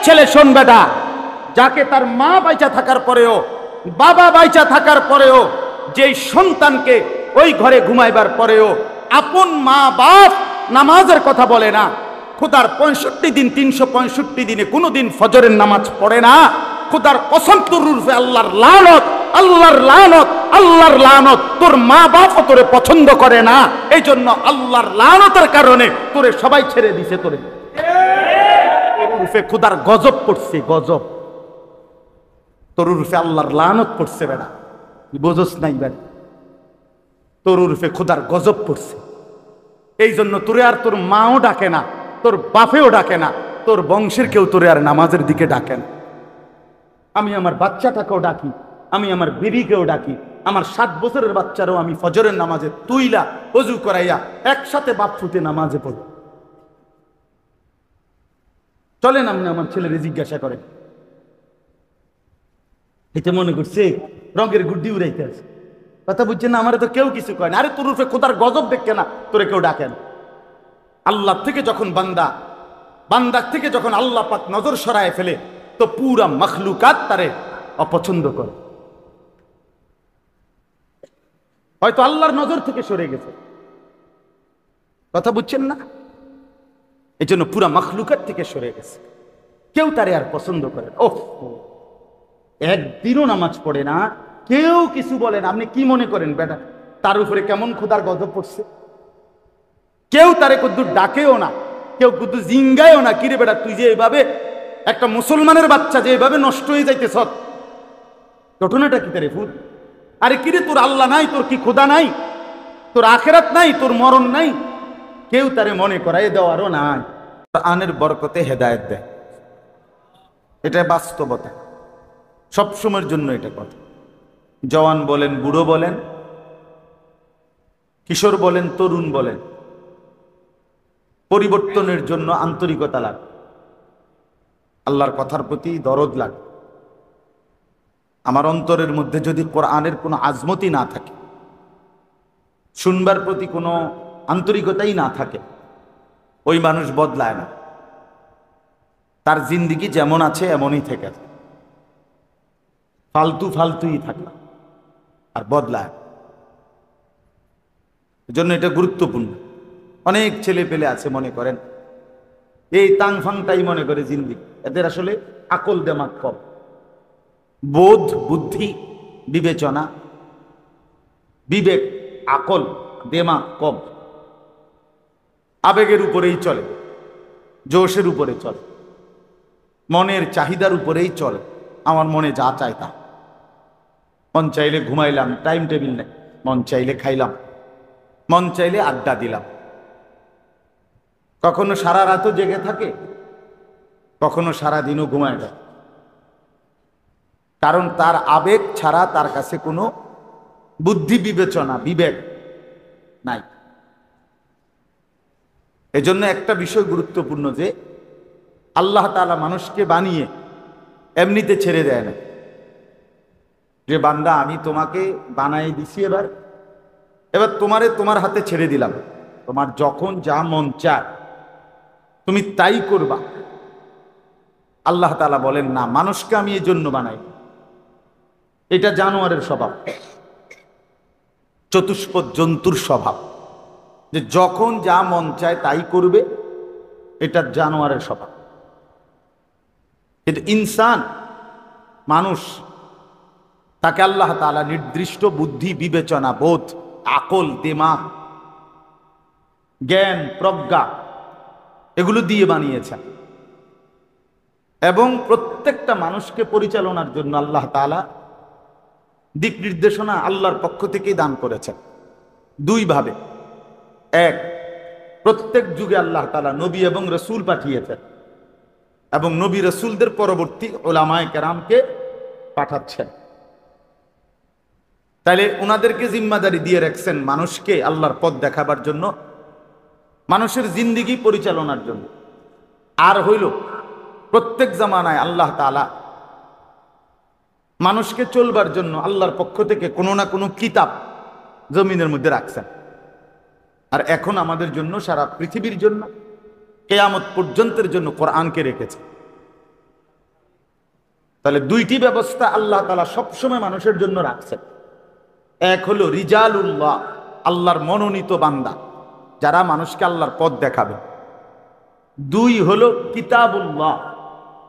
ছেলে শোন বেটা, যাকে তার মা বাইচা থাকার পরেও, বাবা বাইচা থাকার পরেও, যেই সন্তানকে ওই ঘরে ঘুমাইবার পরেও আপন মা বাপ নামাজের কথা বলে না, খোদার 65 দিন 365 দিনে কোনোদিন ফজরের নামাজ পড়ে না, খোদার কসম তোর রূপে আল্লাহর লানত, আল্লাহর লানত, আল্লাহর লানত, তোর মা বাপ তোরে পছন্দ করে না, এই জন্য আল্লাহর লানতের কারণে তোরে সবাই ছেড়ে দিছে, তোরে রূপে খোদার গজব পড়ছে, গজব তোর রূপে আল্লাহর লানত পড়ছে বেটা, বোঝস নাই বেটা, তোর রূপে খোদার গজব পড়ছে। এই জন্য তোরে আর তোর মাও ডাকে না, তোর বাপেও ডাকে না, তোর বংশের কেউ তোরে আর নামাজের দিকে ডাকে না। আমি আমার বাচ্চাটাকেও ডাকি, আমি আমার বিবিকেও ডাকি, আমার 7 বছরের বাচ্চারও আমি ফজরের নামাজে তুইলা ওযু করাইয়া একসাথে বাপ ফুটে নামাজে পড়ি। চলেন আপনি আমার ছেলেরে জিজ্ঞাসা করেন, এটা মনে করছে রঙের গুড্ডি উড়াইতে আছে, কথা বুঝছেন না? আমার তো কেউ কিছু কয় না। আরে তোর রূপে খোদার গজব দেখে না তোরে কেউ ডাকেন। আল্লাহ থেকে যখন বান্দার থেকে যখন আল্লাহ পাক নজর সরায় ফেলে, তো পুরা মখলুকাত তারে অপছন্দ করে। হয়তো আল্লাহর নজর থেকে সরে গেছে, কথা বুঝছেন না? এই জন্য পুরা মখলুকাত থেকে সরে গেছে, কেউ তারে আর পছন্দ করে। ওহ, একদিনও নামাজ পড়ে না, কেউ কিছু বলে না। আপনি কি মনে করেন বেটা তার উপরে কেমন খোদার গজব পড়ছে? কেউ তারে কদ্দুর ডাকেও না, কেউ কদ্দুর জিঙ্গায়ও না, কিরে বেটা তুই যে এভাবে একটা মুসলমানের বাচ্চা যে এভাবে নষ্ট হয়ে যাইতেছ, ঘটনাটা কি তারে ফুট? আরে কিরে তোর আল্লাহ নাই, তোর কি খোদা নাই, তোর আখেরাত নাই, তোর মরণ নাই, কেউ তারে মনে করাই দেওয়ারও নাই। কোরআনের বরকতে হেদায়েত দেয়, এটা বাস্তবতা, সবসময়ের জন্য এটা কথা। জওয়ান বলেন, বুড়ো বলেন, কিশোর বলেন, তরুণ বলেন, পরিবর্তনের জন্য আন্তরিকতা লাগে, আল্লাহর কথার প্রতি দরদ লাগে। আমার অন্তরের মধ্যে যদি কোরআনের কোনো আজমতি না থাকে, শুনবার প্রতি কোনো আন্তরিকতাই না থাকে, ওই মানুষ বদলায় না, তার জিন্দিগি যেমন আছে এমনই থেকে যায়, ফালতুই থাকে আর বদলায়। এজন্য এটা গুরুত্বপূর্ণ। অনেক ছেলে পেলে আছে মনে করেন এই তাংফাংটাই মনে করে জিন্দিগি, এদের আসলে আকল দেমাগ কম, বোধ বুদ্ধি বিবেচনা বিবেক আকল দেমাগ কম, আবেগের উপরেই চলে, জোশের উপরে চলে, মনের চাহিদার উপরেই চলে। আমার মনে যা চাই তা, মন চাইলে ঘুমাইলাম, টাইম টেবিল নেই, মন চাইলে খাইলাম, মন চাইলে আড্ডা দিলাম। কখনো সারা রাতও জেগে থাকে, কখনো সারা দিনও ঘুমায় যায়, কারণ তার আবেগ ছাড়া তার কাছে কোনো বুদ্ধি বিবেচনা বিবেক নাই। এজন্য একটা বিষয় গুরুত্বপূর্ণ যে আল্লাহ তাআলা মানুষকে বানিয়ে এমনিতে ছেড়ে দেয় না, যে বান্দা আমি তোমাকে বানাই দিছি, এবার তোমার হাতে ছেড়ে দিলাম, তোমার যখন যা মন চায় তুমি তাই করবা। আল্লাহ তাআলা বলেন না, মানুষকে আমি এই জন্য বানাই, এটা জানোয়ারের স্বভাব, চতুষ্পদ জন্তুর স্বভাব, যে যখন যা মন চায় তাই করবে, এটা জানোয়ারের স্বভাব। কিন্তু ইনসান মানুষ, তাকে আল্লাহ তাআলা নির্দিষ্ট বুদ্ধি বিবেচনা বোধ আকল দিমাগ জ্ঞান প্রজ্ঞা এগুলো দিয়ে বানিয়েছেন, এবং প্রত্যেকটা মানুষকে পরিচালনার জন্য আল্লাহ তাআলা দিক নির্দেশনা আল্লাহর পক্ষ থেকেই দান করেছেন দুই ভাবে। এক, প্রত্যেক যুগে আল্লাহ তাআলা নবী এবং রাসূল পাঠিয়েছেন, এবং নবী রাসূলদের পরবর্তী উলামায়ে কেরামকে পাঠাচ্ছেন। তাইলে ওনাদেরকে জিম্মাদারি দিয়ে রাখছেন মানুষকে আল্লাহর পথ দেখাবার জন্য, মানুষের জিন্দিগি পরিচালনার জন্য। আর হইল প্রত্যেক জামানায় আল্লাহ তাআলা মানুষকে চলবার জন্য আল্লাহর পক্ষ থেকে কোনো না কোনো কিতাব জমিনের মধ্যে রাখছেন। আর এখন আমাদের জন্য, সারা পৃথিবীর জন্য, কিয়ামত পর্যন্তের জন্য কোরআনকে রেখেছে। তাহলে দুইটি ব্যবস্থা আল্লাহ তাআলা সবসময় মানুষের জন্য রাখছেন। এক হলো রিজালুল্লাহ, আল্লাহর মনোনীত বান্দা যারা মানুষকে আল্লাহর পথ দেখাবে। দুই হলো কিতাবুল্লাহ,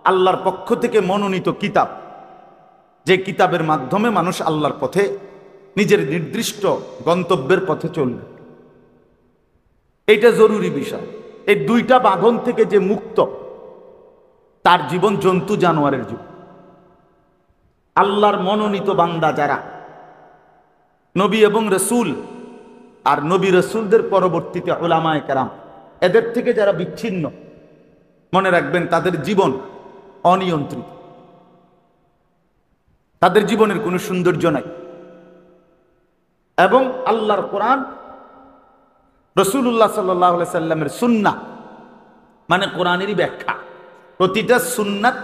আল্লাহর পক্ষ থেকে মনোনীত কিতাব, যে কিতাবের মাধ্যমে মানুষ আল্লাহর পথে নিজের নির্দিষ্ট গন্তব্যের পথে চলবে। এইটা জরুরি বিষয়। এই দুইটা বাঁধন থেকে যে মুক্ত, তার জীবন জন্তু জানোয়ারের জীবন। আল্লাহর মনোনীত বান্দা যারা, নবী এবং রসুল আর নবী রসুলদের পরবর্তীতে উলামায়ে কেরাম, এদের থেকে যারা বিচ্ছিন্ন, মনে রাখবেন তাদের জীবন অনিয়ন্ত্রিত, তাদের জীবনের কোনো সৌন্দর্য নাই। এবং আল্লাহর কোরআন, রাসূলুল্লাহ সাল্লাল্লাহু আলাইহি সাল্লামের সুন্নাহ মানে কোরআনেরই ব্যাখ্যা, প্রতিটা সুন্নাত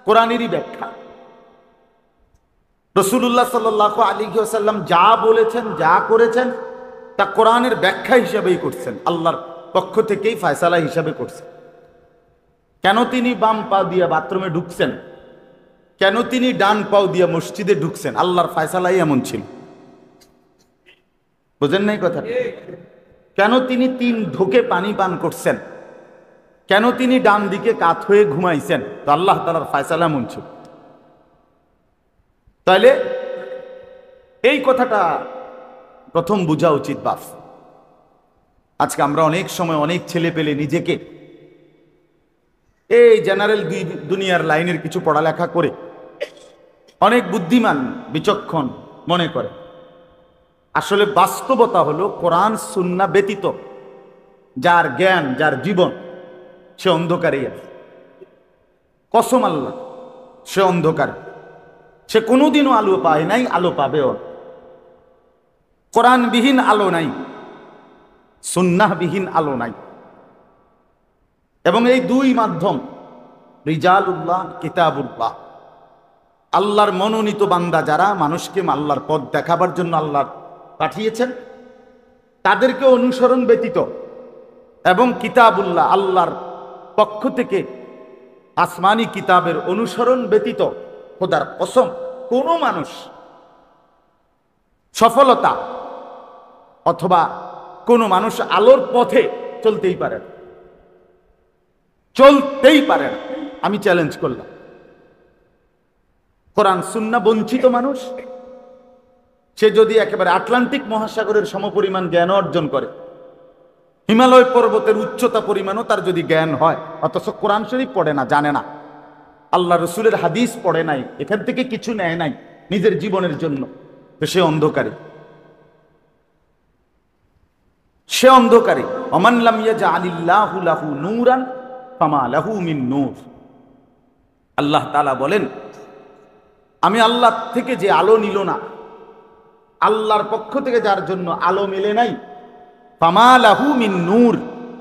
কোরআনেরই ব্যাখ্যা। রাসূলুল্লাহ সাল্লাল্লাহু আলাইহি ওয়াসাল্লাম যা বলেছেন, যা করেছেন, তা কোরআনের ব্যাখ্যা হিসেবেই করছেন, আল্লাহর পক্ষ থেকেই ফয়সালা হিসেবে করছেন। কেন তিনি বাম পা দিয়ে বাথরুমে ঢুকছেন, কেন তিনি ডান পাও দিয়ে মসজিদে ঢুকছেন, আল্লাহর ফয়সালাই এমন ছিল। বুঝেন নাই কথা? কেন তিনি 3 ঢোকে পানি পান করছেন, কেন তিনি ডান দিকে কাত হয়ে ঘুমাইছেন, তো আল্লাহ তাআলার ফয়সালা এমন ছিল। তাহলে এই কথাটা প্রথম বোঝা উচিত বাপ। আজকে আমরা অনেক সময় অনেক ছেলে পেলে নিজেকে এই জেনারেল দুনিয়ার লাইনের কিছু পড়ালেখা করে অনেক বুদ্ধিমান বিচক্ষণ মনে করে। আসলে বাস্তবতা হলো কোরআন সুন্নাহ ব্যতীত যার জ্ঞান, যার জীবন, সে অন্ধকারেই আছে। কসম আল্লাহ, সে অন্ধকার, সে কোনোদিনও আলো পায় নাই, আলো পাবেও। কোরআনবিহীন আলো নাই, সুন্নাহবিহীন আলো নাই। এবং এই দুই মাধ্যম, রিজালুল্লাহ, কিতাবুল্লাহ, আল্লাহর মনোনীত বান্দা যারা মানুষকে আল্লাহর পথ দেখাবার জন্য আল্লাহ পাঠিয়েছেন, তাদেরকে অনুসরণ ব্যতীত, এবং কিতাবুল্লাহ, আল্লাহর পক্ষ থেকে আসমানি কিতাবের অনুসরণ ব্যতীত, খোদার কসম কোনো মানুষ সফলতা অথবা কোনো মানুষ আলোর পথে চলতেই পারে না, চলতেই পারে না। আমি চ্যালেঞ্জ করলাম, কোরআন সুন্নাহ বঞ্চিত মানুষ, সে যদি একেবারে আটলান্টিক মহাসাগরের সমপরিমাণ জ্ঞান অর্জন করে, হিমালয় পর্বতের উচ্চতা পরিমাণও তার যদি জ্ঞান হয়, অথচ কোরআন শরীফ পড়ে না, জানে না, আল্লাহ রসুলের হাদিস পড়ে নাই, এখান থেকে কিছু নেয় নাই নিজের জীবনের জন্য, তো সে অন্ধকারী, সে অন্ধকারী। ওমান লাম ইয়াজআলিল্লাহু লাহু নূরান ফামা লাহু মিন নূর। আল্লাহ তাআলা বলেন, আমি আল্লাহ থেকে যে আলো নিল না, আল্লাহর পক্ষ থেকে যার জন্য আলো মেলে নাই, ফামা লাহু মিন নূর,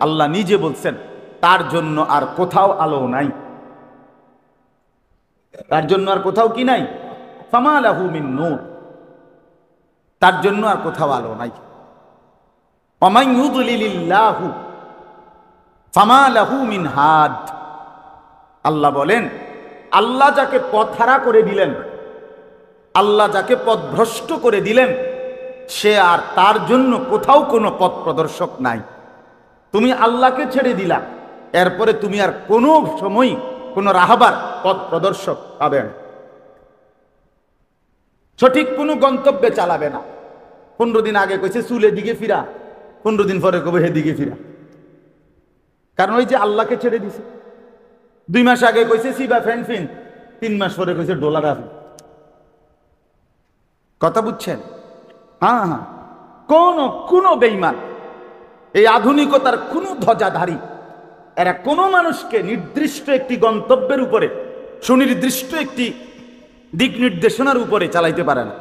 আল্লাহ নিজে বলছেন তার জন্য আর কোথাও আলো নাই, তার জন্য আর কোথাও কি নাই, ফামা লাহু মিন নূর, তার জন্য আর কোথাও আলো নাই। ওয়ামান ইউদ্লিলিল্লাহু ফামা লাহু মিন হাদ। আল্লাহ বলেন, আল্লাহ যাকে পথহারা করে দিলেন, আল্লাহ যাকে পথভ্রষ্ট করে দিলেন, সে আর তার জন্য কোথাও কোনো পথ প্রদর্শক নাই। তুমি আল্লাহকে ছেড়ে দিলা, এরপরে তুমি আর কোনো সময় কোনো রাহবার, পথ প্রদর্শক পাবে না, সঠিক কোনো গন্তব্যে চালাবে না। 15 দিন আগে কইছে চুলের দিকে ফিরা, 15 দিন পরে কবে হেদিকে ফিরা, কারণ ওই যে আল্লাহকে ছেড়ে দিছে। 2 মাস আগে কইছে সিবা ফেনফিন, 3 মাস পরে কইছে ডলার আছে। কথা বুঝছেন? হ্যাঁ হ্যাঁ, কোন বেঈমান, এই আধুনিকতার কোন ধ্বজাধারী, এরা কোনো মানুষকে নির্দিষ্ট একটি গন্তব্যের উপরে, সুনির্দিষ্ট একটি দিক নির্দেশনার উপরে চালাইতে পারে না।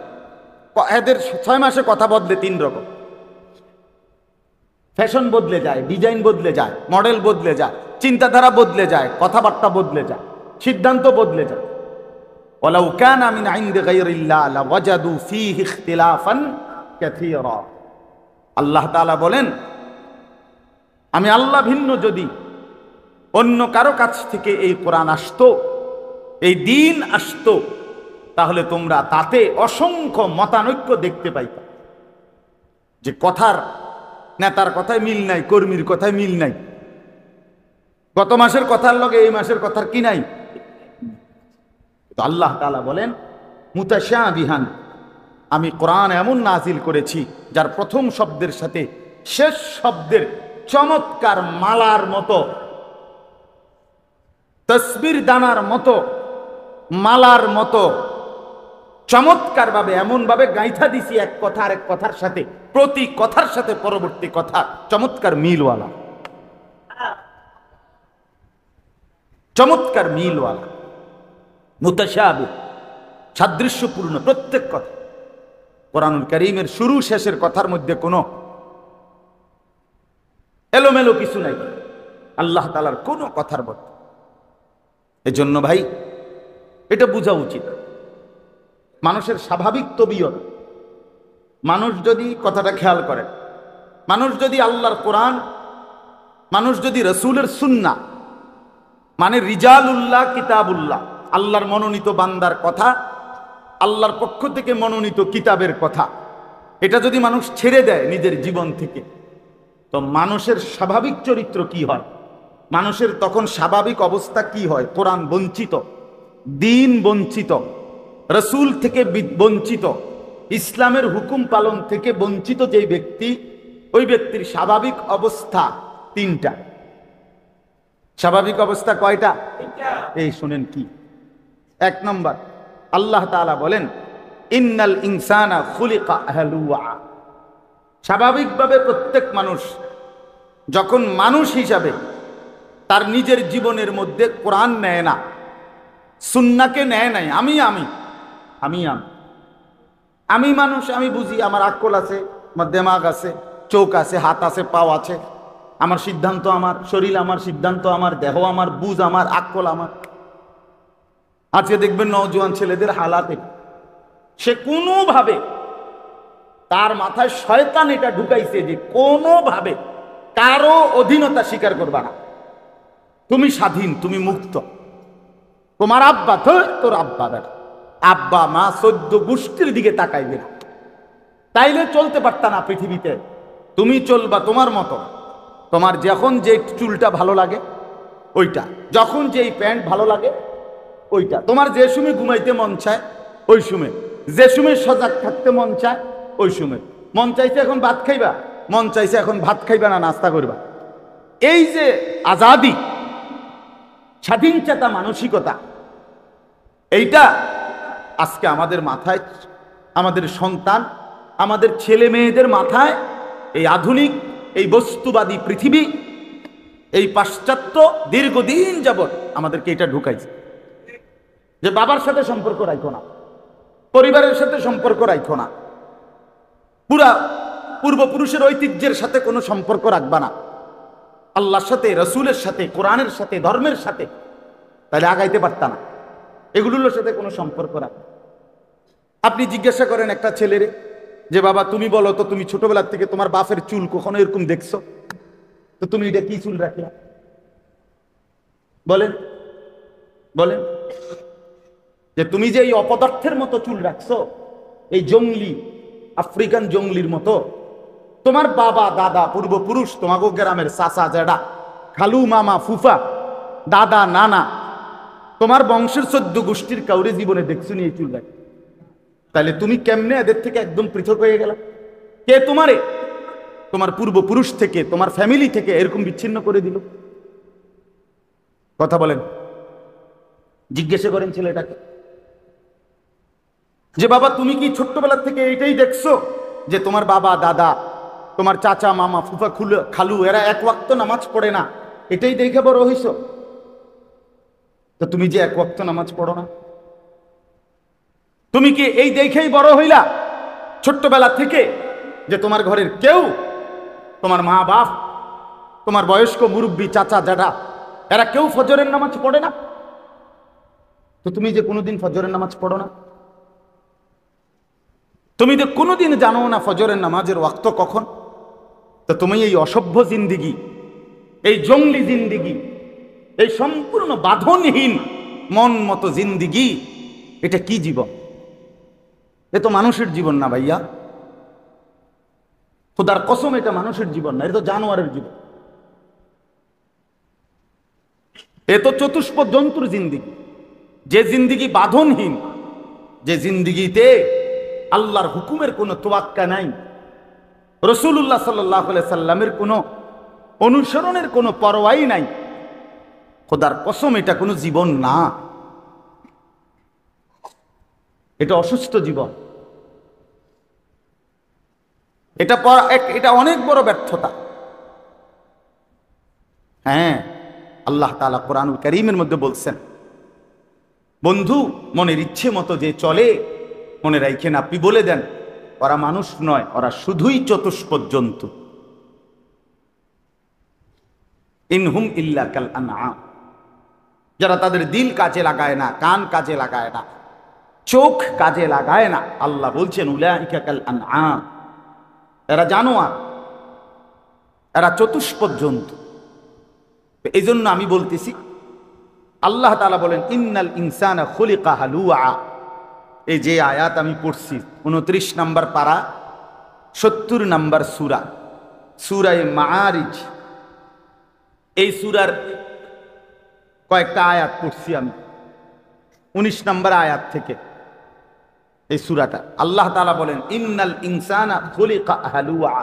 এদের 6 মাসে কথা বদলে 3 রকম, ফ্যাশন বদলে যায়, ডিজাইন বদলে যায়, মডেল বদলে যায়, চিন্তাধারা বদলে যায়, কথাবার্তা বদলে যায়, সিদ্ধান্ত বদলে যায়। ওয়ালাউ কানা মিন ইনদি গায়রিল্লাহ লাওয়াজাদু ফীহি ইখতিলাফান কাসীরা। আল্লাহ তাআলা বলেন, আমি আল্লাহ ভিন্ন যদি অন্য কারো কাছ থেকে এই কোরআন আসতো, এই দিন আসতো, তাহলে তোমরা তাতে অসংখ্য মতানৈক্য দেখতে পাইতা। যে কথার নেতার কথায় মিল নাই, কর্মীর কথায় মিল নাই, গত মাসের কথার লগে এই মাসের কথার কি নাই। তো আল্লাহ তাআলা বলেন মুতাশাবিহান, আমি কোরআন এমন নাজিল করেছি যার প্রথম শব্দের সাথে শেষ শব্দের চমৎকার মালার মতো, তসবির দানার মতো, মালার মতো চমৎকার ভাবে এমন ভাবে গাইথা দিছি এক কথা আর এক কথার সাথে, প্রতি কথার সাথে পরবর্তী কথা চমৎকার মিলওয়ালা, চমৎকার মিলওয়ালা, মুতাশাবিহ, সাদৃশ্যপূর্ণ প্রত্যেক কথা। কোরআনুল কারীমের শুরু শেষের কথার মধ্যে কোনো এলোমেলো কিছু নাই, আল্লাহ তাআলার কোনো কথার মধ্যে। এজন্য ভাই এটা বোঝা উচিত, মানুষের স্বাভাবিক তবিয়ত, মানুষ যদি কথাটা খেয়াল করে, মানুষ যদি আল্লাহর কোরআন, মানুষ যদি রসুলের সুন্নাহ মানে রিজালুল্লাহ কিতাবুল্লাহ, আল্লাহর মনোনীত বান্দার কথা, আল্লাহর পক্ষ থেকে মনোনীত কিতাবের কথা, এটা যদি মানুষ ছেড়ে দেয় নিজের জীবন থেকে, তো মানুষের স্বাভাবিক চরিত্র কি হয়, মানুষের তখন স্বাভাবিক অবস্থা কি হয়? কোরআন বঞ্চিত, দিন বঞ্চিত, রসুল থেকে বঞ্চিত, ইসলামের হুকুম পালন থেকে বঞ্চিত যেই ব্যক্তি, ওই ব্যক্তির স্বাভাবিক অবস্থা তিনটা। স্বাভাবিক অবস্থা কয়টা? এই শুনেন কি। এক নম্বর, আল্লাহ তাআলা বলেন ইন্নাল ইনসানা খুলিকা হালুয়া। স্বাভাবিকভাবে প্রত্যেক মানুষ যখন মানুষ হিসাবে তার নিজের জীবনের মধ্যে কোরআন নেয় না, সুন্নাহকে নেয় নাই, আমি আমি আমি আমি আমি মানুষ, আমি বুঝি, আমার আকল আছে, আমার দিমাগ আছে, চোখ আছে, হাত আছে, পাও আছে, আমার সিদ্ধান্ত আমার, শরীর আমার, সিদ্ধান্ত আমার, দেহ আমার, বুঝ আমার, আকল আমার। আজকে দেখবেন নওজোয়ান ছেলেদের হালাতে, সে কোনোভাবে তার মাথায় শয়তান এটা ঢুকাইছে যে কোনোভাবে কারো অধীনতা স্বীকার করবা না, তুমি স্বাধীন, তুমি মুক্ত, তোমার আব্বা তো তোর আব্বা, বেটা আব্বা মা 14 গোষ্ঠীর দিকে তাকাইবে না, তাইলে চলতে পারতা না পৃথিবীতে। তুমি চলবা তোমার মতো, তোমার যখন যে চুলটা ভালো লাগে ওইটা, যখন যেই প্যান্ট ভালো লাগে ওইটা, তোমার যে সময় ঘুমাইতে মন চায় ওই সময়, যে সময় সজাগ থাকতে মন চায় ওই সময়। মন চাইছে এখন ভাত খাইবা, মন চাইছে এখন ভাত খাইবা না নাস্তা করবা। এই যে আজাদি, স্বাধীন চেতা মানসিকতা, এইটা আজকে আমাদের মাথায়, আমাদের সন্তান, আমাদের ছেলে মেয়েদের মাথায় এই আধুনিক, এই বস্তুবাদী পৃথিবী, এই পাশ্চাত্য দীর্ঘদিন যাবৎ আমাদেরকে এটা ঢুকাইছে যে বাবার সাথে সম্পর্ক রাখো না, পরিবারের সাথে সম্পর্ক রাখো না, পুরা পূর্বপুরুষের ঐতিহ্যের সাথে কোনো সম্পর্ক রাখবা না, আল্লাহর সাথে, রসুলের সাথে, কোরআনের সাথে, ধর্মের সাথে, তাহলে আগাইতে পারতা না, এগুলোর সাথে কোনো সম্পর্ক রাখবে। আপনি জিজ্ঞাসা করেন একটা ছেলেরে যে বাবা তুমি বলো তো, তুমি ছোটবেলার থেকে তোমার বাপের চুল কখনো এরকম দেখছো? তো তুমি এটা কি চুল রাখলা? বলেন বলেন, যে তুমি যে এই অপদার্থের মতো চুল রাখছো, এই জঙ্গলি, আফ্রিকান জঙ্গলির মতো, তোমার বাবা দাদা পূর্বপুরুষ, তোমাকে গ্রামের চাচা জেডা, খালু মামা ফুফা, দাদা নানা, তোমার বংশের 14 গোষ্ঠীর কাউরে জীবনে দেখছো নি এই চুল রাখে? তাহলে তুমি কেমনে এদের থেকে একদম পৃথক হয়ে গেল? কে তোমারে তোমার পূর্বপুরুষ থেকে, তোমার ফ্যামিলি থেকে এরকম বিচ্ছিন্ন করে দিল? কথা বলেন, জিজ্ঞাসা করেন ছেলেটাকে যে বাবা তুমি কি ছোট্টবেলা থেকে এইটাই দেখছো যে তোমার বাবা দাদা, তোমার চাচা মামা ফুফা খালু এরা এক ওয়াক্ত নামাজ পড়ে না, এটাই দেখে বড় হইছ? তো তুমি যে এক ওয়াক্ত নামাজ পড়ো না, তুমি কি এই দেখেই বড় হইলা ছোট্টবেলা থেকে যে তোমার ঘরের কেউ, তোমার মা বাপ, তোমার বয়স্ক মুরব্বী চাচা জাডা, এরা কেউ ফজরের নামাজ পড়ে না? তো তুমি যে কোনোদিন ফজরের নামাজ পড়ো না, তুমি যে কোনোদিন জানো না ফজরের নামাজের ওয়াক্ত কখন, তো তুমি এই অসভ্য জিন্দিগি, এই জঙ্গলি জিন্দিগি, এই সম্পূর্ণ বাঁধনহীন মন মতো জিন্দিগি, এটা কি জীবন? এ তো মানুষের জীবন না ভাইয়া, খোদার কসম এটা মানুষের জীবন না, এটা তো জানোয়ারের জীবন। এ তো চতুষ্পদ জন্তুর জিন্দিগি, যে জিন্দিগি বাঁধনহীন, যে জিন্দিগিতে আল্লাহর হুকুমের কোনো তোয়াক্কা নাই, রাসূলুল্লাহ সাল্লাল্লাহু আলাইহি সাল্লামের কোনো অনুসরণের কোনো পরোয়াই নাই। খোদার কসম এটা কোনো জীবন না, এটা অসুস্থ জীবন। এটা অনেক বড় ব্যর্থতা। হ্যাঁ, আল্লাহ তাআলা কোরআনুল কারীমের মধ্যে বলছেন, বন্ধু মনের ইচ্ছে মতো যে চলে, মনে রাখেন আপনি বলে দেন ওরা মানুষ নয়, ওরা শুধুই চতুষ্পদ জন্তু। ইনহুম ইল্লা কাল আনআম, যারা তাদের দিল কাজে লাগায় না, কান কাজে লাগায় না, চোখ কাজে লাগায় না, আল্লাহ বলছেন উলাইকা কাল আনআম, এরা জানোয়ার, এরা চতুষ্পদ জন্তু। এই জন্য আমি বলতেছি, আল্লাহ তাআলা বলেন ইন্নাল ইনসানা খুলিকা হালুআ। এই যে আয়াত আমি পড়ছি 29 নম্বর পারা 70 নম্বর সূরা, সূরা মাআরিজ, এই সূরার কয়েকটা আয়াত পড়ছি আমি 19 নম্বর আয়াত থেকে। এই সূরাটা আল্লাহ তাআলা বলেন ইন্নাল ইনসানা খুলিকা হালুআ,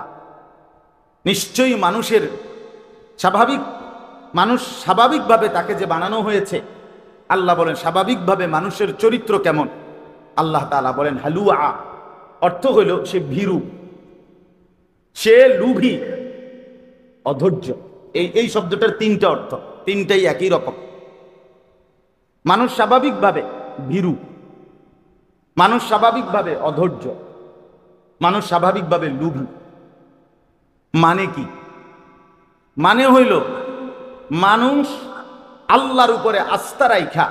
নিশ্চয়ই মানুষ স্বাভাবিকভাবে তাকে যে বানানো হয়েছে, আল্লাহ বলেন স্বাভাবিকভাবে মানুষের চরিত্র কেমন? আল্লাহ তাআলা বলেন হালুআ, অর্থ হইল সে ভীরু, সে লুভী, অধৈর্য। এই শব্দটার তিনটা অর্থ, তিনটাই একই রকম। মানুষ স্বাভাবিকভাবে ভীরু, মানুষ স্বাভাবিকভাবে অধৈর্য, মানুষ স্বাভাবিকভাবে লুভী। মানে কি? মানে হইল মানুষ আল্লাহর উপরে আস্থা রাইখা,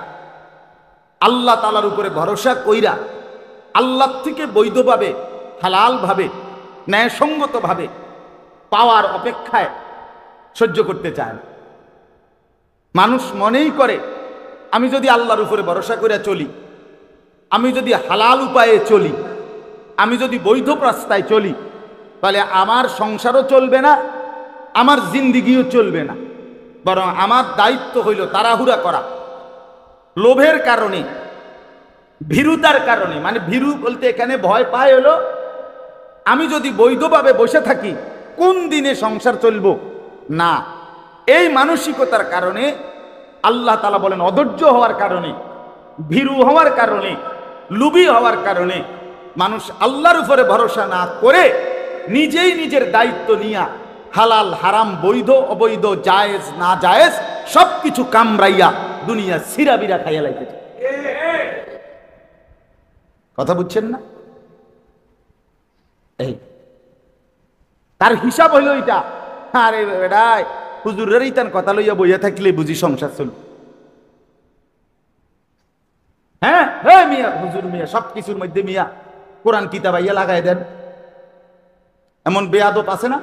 আল্লাহ তাআলার উপরে ভরসা কইরা, আল্লাহ থেকে বৈধভাবে, হালালভাবে, ন্যায়সঙ্গতভাবে পাওয়ার অপেক্ষায় সহ্য করতে চায় না। মানুষ মনেই করে আমি যদি আল্লাহর উপরে ভরসা করে চলি, আমি যদি হালাল উপায়ে চলি, আমি যদি বৈধ রাস্তায় চলি, তাহলে আমার সংসারও চলবে না, আমার জিন্দিগিও চলবে না। বরং আমার দায়িত্ব হইল তাড়াহুড়া করা, লোভের কারণে, ভীরুতার কারণে। মানে ভীরু বলতে এখানে ভয় পায় হলো আমি যদি বৈধভাবে বসে থাকি কোন দিনে সংসার চলবো না। এই মানসিকতার কারণে আল্লাহ তাআলা বলেন অধৈর্য হওয়ার কারণে, ভীরু হওয়ার কারণে, লুভী হওয়ার কারণে মানুষ আল্লাহর উপরে ভরসা না করে নিজেই নিজের দায়িত্ব নিয়া হালাল হারাম, বৈধ অবৈধ, জায়েজ না জায়েজ সবকিছু কামড়াইয়া দুনিয়া সিরাবিরা খাইয়া লাইতেছে। কথা বুঝছেন না? এই তার হিসাব হইল এটা। আরে বেড়াই হুজুরের ইতান কথা লইয়া বইয়া থাকলে বুঝি সংসার চল। হ্যাঁ হ্যাঁ মিয়া, হুজুর মিয়া সবকিছুর মধ্যে মিয়া কোরআন কিতাব আইয়া লাগাই দেন, এমন বেয়াদব আছে না?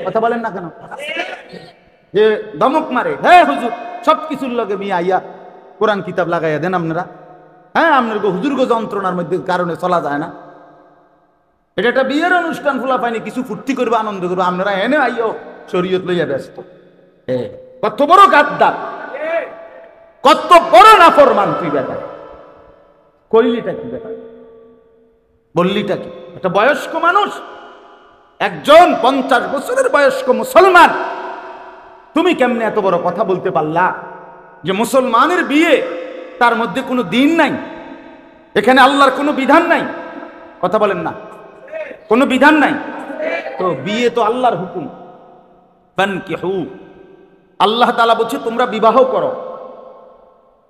কথা বলেন না কেন? যে ধমক মারে, হ্যাঁ হুজুর সবকিছুর লগে মিয়া আইয়া কোরআন কিতাব লাগাইয়া দেন আপনারা। হ্যাঁ আপনার হুজুর গো যন্ত্রণার মধ্যে কারণে চলা যায় না। এটা একটা বিয়ের অনুষ্ঠান, ফুলা পাইনি কিছু ফুর্তি করবো, আনন্দ করবো, আপনারা এনে আইও শরীয়ত লইয়া ব্যস্ত। কত বড় গাদ্দার, কত বড় নাফরমান তুই বেটা। কইলিটা কি বেটা, বললিটা কি? একটা বয়স্ক মানুষ, একজন 50 বছরের বয়স্ক মুসলমান, তুমি কেমনে এত বড় কথা বলতে পারলা যে মুসলমানের বিয়ে, তার মধ্যে কোনো দিন নাই, এখানে আল্লাহর কোনো বিধান নাই? কথা বলেন না, কোনো বিধান নাই তো বিয়ে তো আল্লাহর হুকুম। ফানকিহু, আল্লাহ তাআলা বলছে তোমরা বিবাহ করো।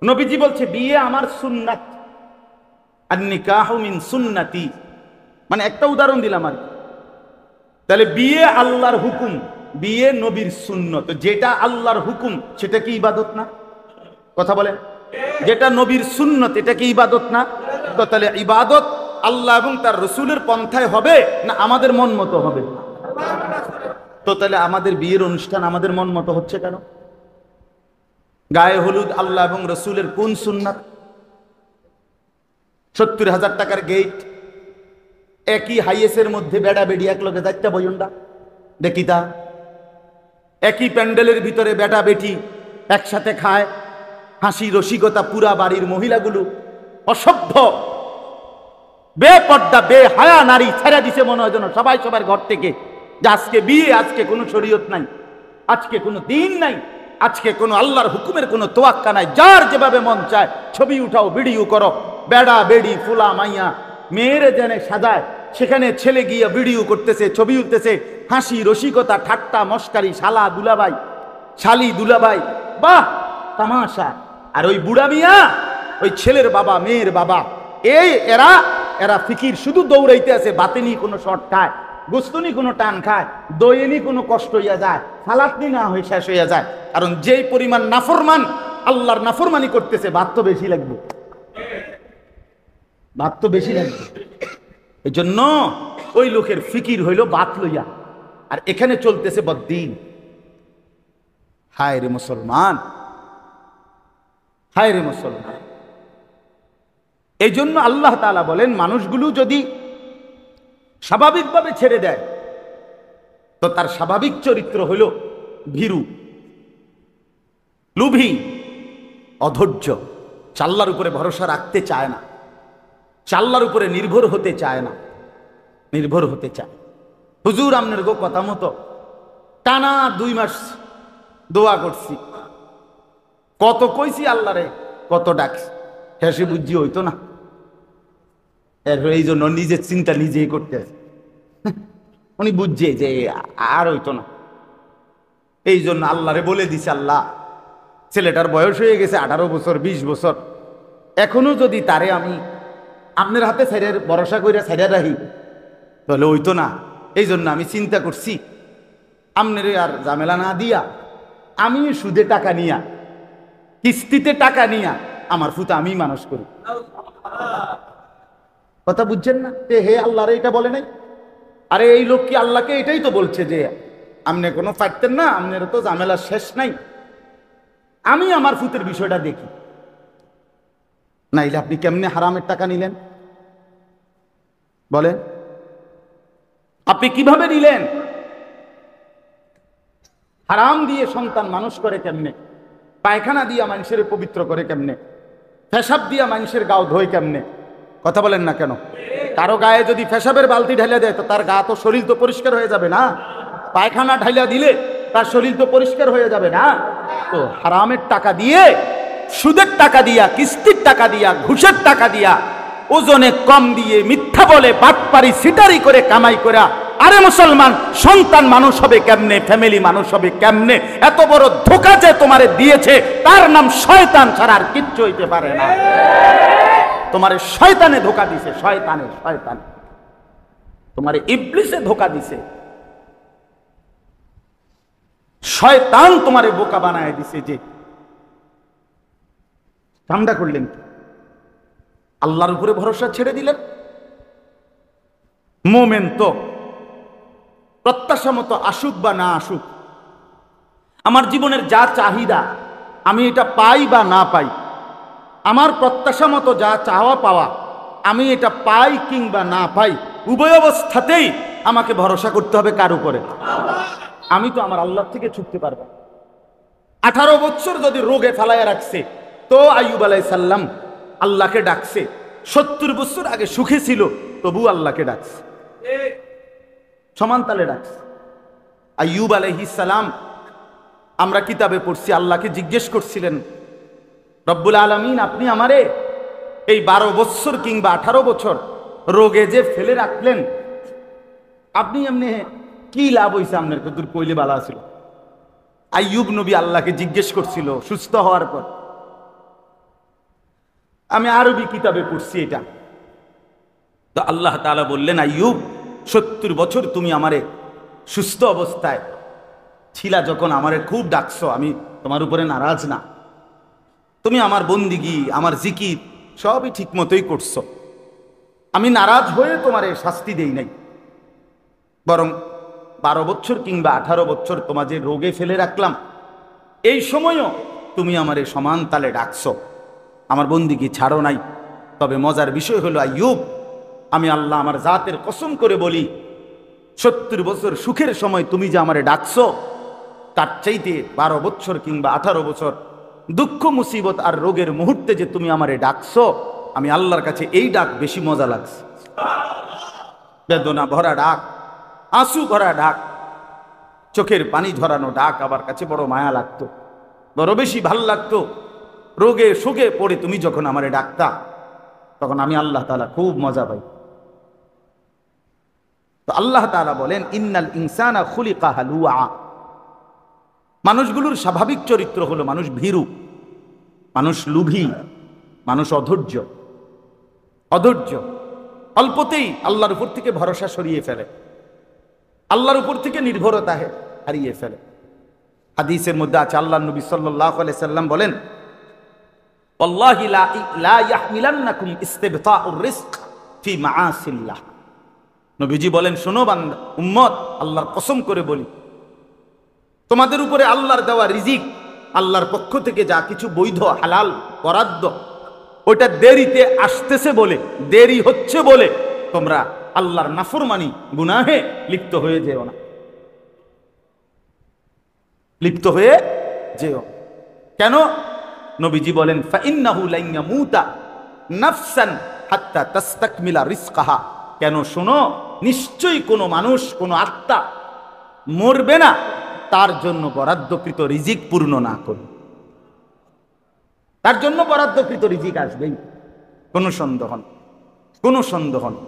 নবীজি বলছে বিয়ে আমার সুন্নাত, আর নিকাহু মিন সুন্নতি। মানে একটা উদাহরণ দিলাম আর কি। তাহলে বিয়ে আল্লাহর হুকুম, বিয়ে নবীর সুন্নত। যেটা আল্লাহর হুকুম সেটা কি ইবাদত না? কথা বলেন, যেটা নবীর সুন্নত এটা কি ইবাদত না? তো তাহলে ইবাদত আল্লাহ এবং তার রসুলের পন্থায় হবে না আমাদের মন মতো হবে? তো তাহলে আমাদের বিয়ের অনুষ্ঠান আমাদের মন মতো হচ্ছে কেন? গায়ে হলুদ আল্লাহ এবং রসুলের কোন সুন্নাত? 70,000 টাকার গেট, একই হাইয়েসের মধ্যে বেড়া বেড়ি এক লোকে যাচ্ছে বয়নটা দেখি তা, একই প্যান্ডেলের ভিতরে বেটা বেটি একসাথে খায়, হাসি রসিকতা, পুরা বাড়ির মহিলাগুলো অসভ্য বেপর্দা বেহায়া নারী ছেড়ে দিছে মনে হয় যেন সবাই সবার ঘর থেকে, যে আজকে বিয়ে, আজকে কোনো শরীয়ত নাই, আজকে কোনো দিন নাই, আজকে কোনো আল্লাহর হুকুমের কোনো তোয়াক্কা নাই, যার যেভাবে মন চায় ছবি উঠাও, ভিডিও করো, বেড়া বেড়ি ফুলা মাইয়া মেয়েরে জেনে সাজায়, সেখানে ছেলে গিয়ে ভিডিও করতেছে, ছবি উঠতেছে, হাসি রসিকতা ঠাট্টা মস্কারি, শালা দুলাভাই শালি দুলাভাই, বাহ তামাশা। আর ওই বুড়া মিয়া, ওই ছেলের বাবা মেয়ের বাবা, এই এরা এরা ফিকির শুধু দৌড়াইতে আছে, বাতিনি কোনো শর্ট খায়, গোস্তনি কোনো টান খায়, দইনি কোনো কষ্ট হইয়া যায়, সালাতনি না হয়ে শেষ হইয়া যায়। কারণ যেই পরিমাণ নাফরমান আল্লাহর নাফরমানি করতেছে, ভাত তো বেশি লাগবে, ভাত তো বেশি লাগবে। এই জন্য ওই লোকের ফিকির হইল বাত লইয়া, আর এখানে চলতেছে বদ্দিন। হায় রে মুসলমান, হায় রে মুসলমান। এই জন্য আল্লাহ তাআলা বলেন, মানুষগুলো যদি স্বাভাবিকভাবে ছেড়ে দেয় তো তার স্বাভাবিক চরিত্র হইল ভীরু, লোভী, অধৈর্য, আল্লাহর উপরে ভরসা রাখতে চায় না, আল্লাহর উপরে নির্ভর হতে চায় না, নির্ভর হতে চায়। হুজুর আমনের গো কথা মতো টানা 2 মাস দোয়া করছি, কত কইছি আল্লাহরে, কত ডাকছি, হেসে বুঝি হইতো না। এই জন্য নিজের চিন্তা নিজেই করতে আছে, উনি বুঝছে যে আর হইতো না। এই জন্য আল্লাহরে বলে দিছে, আল্লাহ ছেলেটার বয়স হয়ে গেছে 18 বছর 20 বছর, এখনো যদি তারে আমি আপনার হাতে ছেড়ে ভরসা করে ছেড়ে রাখি তাহলে হইতো না। এই জন্য আমি চিন্তা করছি, আপনার আর ঝামেলা না দিয়া আমি সুদে টাকা নিয়া, কিস্তিতে টাকা নিয়া আমার ফুতা আমি মানুষ করি। কথা বুঝছেন না? হে আল্লাহরে এটা বলে নাই? আরে এই লোক কি আল্লাহকে এটাই তো বলছে যে আপনি কোনো পারতেন না, আপনার তো ঝামেলা শেষ নাই, আমি আমার ফুতের বিষয়টা দেখি। নাইলে আপনি কেমনে হারামের টাকা নিলেন বলেন? আপনি কিভাবে নিলেন? হারাম দিয়ে সন্তান মানুষ করে কেমনে? পায়খানা দিয়া মানুষের পবিত্র করে কেমনে? পেশাব দিয়া মানুষের গাও ধোয় কেমনে? কথা বলেন না কেন? কারো গায়ে যদি পেশাবের বালতি ঢালিয়া দেয় তো তার গা তো শরীর তো পরিষ্কার হয়ে যাবে না? পায়খানা ঢালিয়া দিলে তার শরীর তো পরিষ্কার হয়ে যাবে না? তো হারামের টাকা দিয়ে, সুদের টাকা দিয়া, কিস্তির টাকা দিয়া, ঘুষের টাকা দিয়া, ওজনে কম দিয়ে মিথ্যা বলে বাটপারি সিটারি করে কামাই করা, আরে মুসলমান সন্তান মানুষ হবে কেমনে? ফ্যামিলি মানুষ হবে কেমনে? এত বড় ধোঁকা যে তোমারে দিয়েছে তার নাম শয়তান ছাড়া আর কিচ্ছু হইতে পারে না। তোমারে শয়তানে ধোঁকা দিছে, শয়তান তোমারে ইবলিসে ধোঁকা দিছে, শয়তান তোমারে বোকা বানায় দিছে। যে ঠান্ডা করলেন কি? আল্লাহর উপরে ভরসা ছেড়ে দিলেন। মোমেন তো প্রত্যাশা মতো আসুক বা না আসুক, আমার জীবনের যা চাহিদা আমি এটা পাই বা না পাই, আমার প্রত্যাশা মতো যা চাওয়া পাওয়া আমি এটা পাই কিংবা না পাই, উভয় অবস্থাতেই আমাকে ভরসা করতে হবে কার উপরে? আমি তো আমার আল্লাহ থেকে ছুটতে পারবো। 18 বছর যদি রোগে ফেলাইয়া রাখছে তো আইয়ুব আলাইহিস সালাম আল্লাহকে ডাকছে। 70 বছর আগে সুখে ছিল তবু আল্লাহকে ডাকছে, সমান তালে ডাকছে। আইয়ুব আলাইহিস সালাম আমরা কিতাবে পড়ছি, আল্লাহকে জিজ্ঞেস করছিলেন, রব্বুল আলামিন আপনি আমারে এই 12 বছর কিংবা 18 বছর রোগে যে ফেলে রাখলেন, আপনি এমনি কি লাভ হয়েছে? আপনার কত কইলে বালা ছিল। আইয়ুব নবী আল্লাহকে জিজ্ঞেস করছিল সুস্থ হওয়ার পর। আমি আরবি কিতাবে পড়ছি এটা, তো আল্লাহ তাআলা বললেন, আইয়ুব 70 বছর তুমি আমারে সুস্থ অবস্থায় ছিলা যখন আমারে খুব ডাকছো, আমি তোমার উপরে নারাজ না, তুমি আমার বন্দিগি আমার জিকির সবই ঠিক মতোই করছো, আমি নারাজ হয়ে তোমারে শাস্তি দেই নাই, বরং 12 বছর কিংবা 18 বছর তোমার যে রোগে ফেলে রাখলাম এই সময়ও তুমি আমারে সমান তালে ডাকছো, আমার বন্দিগি ছাড়ো নাই। তবে মজার বিষয় হলো আইয়ুব, আমি আল্লাহ আমার জাতের কসম করে বলি, 70 বছর সুখের সময় তুমি যে আমারে ডাকছো, তার চাইতে 12 বছর কিংবা 18 বছর দুঃখ মুসিবত আর রোগের মুহূর্তে যে তুমি আমারে ডাকছো, আমি আল্লাহর কাছে এই ডাক বেশি মজা লাগছে। বেদনা ভরা ডাক, আঁসু ভরা ডাক, চোখের পানি ঝরানো ডাক আমার কাছে বড় মায়া লাগতো, বড় বেশি ভাল লাগতো। রোগে শোকে পড়ে তুমি যখন আমারে ডাকতা, তখন আমি আল্লাহ তাআলা খুব মজা পাই। তো আল্লাহ তাআলা বলেন, ইন্নাল ইনসানা খুলিকা হালুআ, মানুষগুলোর স্বাভাবিক চরিত্র হলো মানুষ ভীরু, মানুষ লোভী, মানুষ অধৈর্য। অল্পতেই আল্লাহর উপর থেকে ভরসা সরিয়ে ফেলে, আল্লাহর উপর থেকে নির্ভরতা হারিয়ে ফেলে। হাদিসের মধ্যে আছে, আল্লাহর নবী সাল্লাল্লাহু আলাইহি সাল্লাম বলেন, ওয়াল্লাহি লা ইয়াহমিলান্নাকুম ইসতিবতাউর রিজক ফি মাআসিল্লাহ। নবীজি বলেন, শোনো বান্দা উম্মত, আল্লাহর কসম করে বলি, তোমাদের উপরে আল্লাহর দেওয়া রিজিক, আল্লাহর পক্ষ থেকে যা কিছু বৈধ হালাল বরাদ্দ, ওইটা দেরিতে আসতেছে বলে, দেরি হচ্ছে বলে তোমরা আল্লাহর নাফরমানি গুনাহে লিপ্ত হয়ে যেও না, লিপ্ত হয়ে যেও। কেন? নবীজি বলেন, ফাইন্নাহু লান ইয়ামুতা নাফসান হাত্তা তাস্তাকমিলা রিজকাহা। কেন? শোনো, নিশ্চয়ই কোনো মানুষ, কোনো আত্মা মরবে না তার জন্য বরাদ্দকৃত রিজিক পূর্ণ না করে। তার জন্য বরাদ্দকৃত রিজিক আসবেই, কোনো সন্দেহ নেই, কোনো সন্দেহ নেই।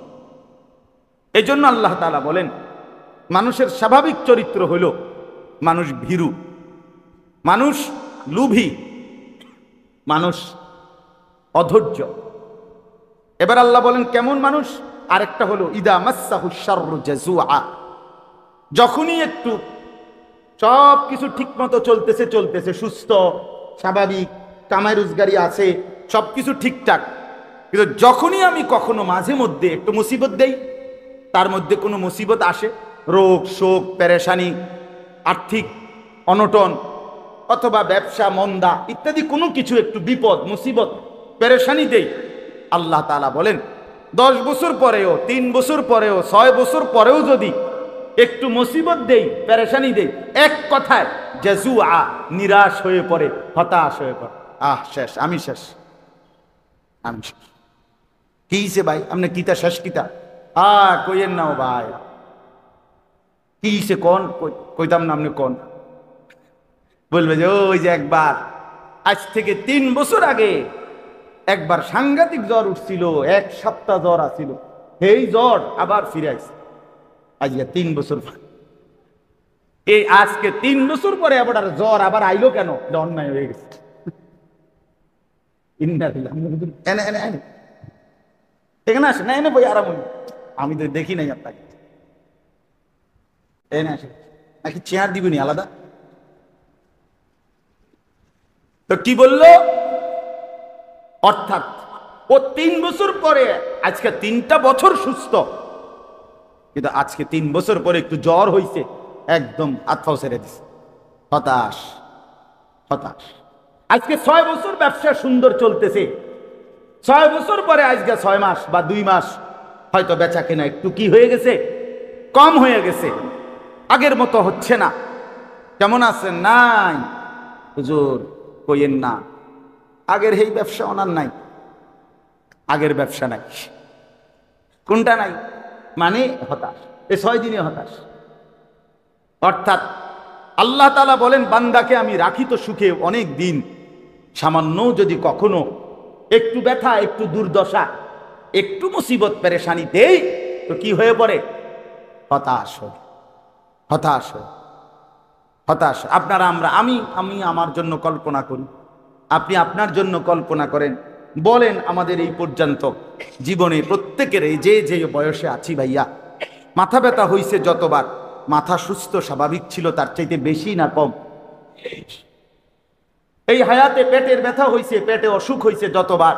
এই জন্য আল্লাহ তাআলা বলেন, মানুষের স্বাভাবিক চরিত্র হইল মানুষ ভীরু, মানুষ লোভী, মানুষ অধৈর্য। এবার আল্লাহ বলেন কেমন মানুষ? আরেকটা হলো ইদা মাসসাহু শাররু জাজুআ, যখনই একটু সব কিছু ঠিক মতো চলতেছে, সুস্থ স্বাভাবিক, কামাই রোজগারি আছে, সবকিছু ঠিকঠাক, কিন্তু যখনই আমি কখনো মাঝে মধ্যে একটু মুসিবত দেই, তার মধ্যে কোনো মুসিবত আসে, রোগ শোক পেরেশানি, আর্থিক অনটন অথবা ব্যবসা মন্দা ইত্যাদি কোনো কিছু একটু বিপদ মুসিবত পেরেশানি দেই, আল্লাহ তাআলা বলেন 10 বছর পরেও, 3 বছর পরেও, 6 বছর পরেও যদি একটু মুসিবত দেই, পেরেশানি দেই, এক কথায় জাজুআ, নিরাশ হয়ে পড়ে, হতাশ হয়ে পড়ে, শেষ, আমি শেষ, আমি শেষ। কিছে ভাই, আপনি কিতা শেষ কিতা? কইেন নাও ভাই, কিছে কোন? কইতাম না, আপনি কোন? বলবে যে ওই যে একবার, আজ থেকে 3 বছর আগে একবার সাংঘাতিক জ্বর উঠছিল, 1 সপ্তাহ জ্বর আসছিল, এই জ্বর আবার ফিরে আসছে আজকে 3 বছর পর। এই আজকে 3 বছর পরে আবার জ্বর আবার আইলো কেন? অন্যায় হয়ে গেছে। এখানে আসে না, এনে বই আরাম, আমি তো দেখি নাই আপনাকে, এনে আসে নাকি চেয়ার দিবনি আলাদা? তো কি বললো? অর্থাৎ ও 3 বছর পরে, আজকে 3টা বছর সুস্থ, কিন্তু আজকে 3 বছর পরে একটু জ্বর হইছে, একদম হাত পাও ছেড়ে দিছে, হতাশ, হতাশ। আজকে 6 বছর ব্যবসা সুন্দর চলতেছে, 6 বছর পরে আজকে 6 মাস বা 2 মাস হয়তো বেচা কেনা একটু কি হয়ে গেছে, কম হয়ে গেছে, আগের মতো হচ্ছে না। কেমন আছেন? নাই হুজুর, কইেন না, আগের এই ব্যবসা ওনার নাই, আগের ব্যবসা নাই। কোনটা নাই? মানে হতাশ, এই 6 দিনে হতাশ। অর্থাৎ আল্লাহ তাআলা বলেন, বান্দাকে আমি রাখি তো সুখে অনেক দিন, সামান্য যদি কখনো একটু ব্যথা, একটু দুর্দশা, একটু মুসিবত পেরেশানি দেই, তো কি হয়ে পড়ে? হতাশ হয়, হতাশ হয়, হতাশ। আপনারা, আমি আমার জন্য কল্পনা করি, আপনি আপনার জন্য কল্পনা করেন। বলেন আমাদের এই পর্যন্ত জীবনে প্রত্যেকের যে যে বয়সে আছি ভাইয়া, মাথা ব্যথা হইছে যতবার, মাথা সুস্থ স্বাভাবিক ছিল তার চাইতে বেশি না কম? এই হায়াতে পেটের ব্যথা হইছে, পেটে অসুখ হইছে যতবার,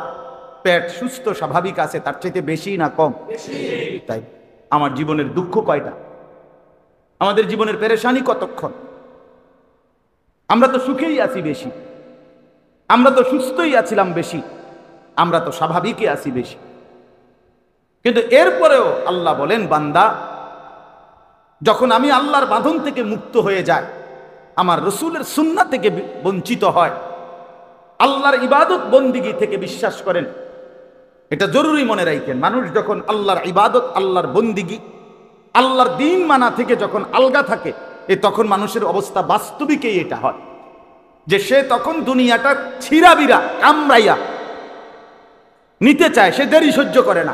পেট সুস্থ স্বাভাবিক আছে তার চাইতে বেশি না কম? তাই আমার জীবনের দুঃখ কয়টা? আমাদের জীবনের পেরেশানি কতক্ষণ? আমরা তো সুখেই আছি বেশি, আমরা তো সুস্থই আছিলাম বেশি, আমরা তো স্বাভাবিকই আছি বেশি। কিন্তু এরপরেও আল্লাহ বলেন, বান্দা যখন আমি আল্লাহর বাঁধন থেকে মুক্ত হয়ে যায়, আমার রসুলের সুন্নাহ থেকে বঞ্চিত হয়, আল্লাহর ইবাদত বন্দিগি থেকে বিশ্বাস করেন, এটা জরুরি মনে রাখেন। মানুষ যখন আল্লাহর ইবাদত, আল্লাহর বন্দিগি, আল্লাহর দিন মানা থেকে যখন আলগা থাকে, তখন মানুষের অবস্থা বাস্তবিকই এটা হয় যে সে তখন দুনিয়াটা ছিঁড়াবিরা কামড়াইয়া নিতে চায়, সে দেরি সহ্য করে না,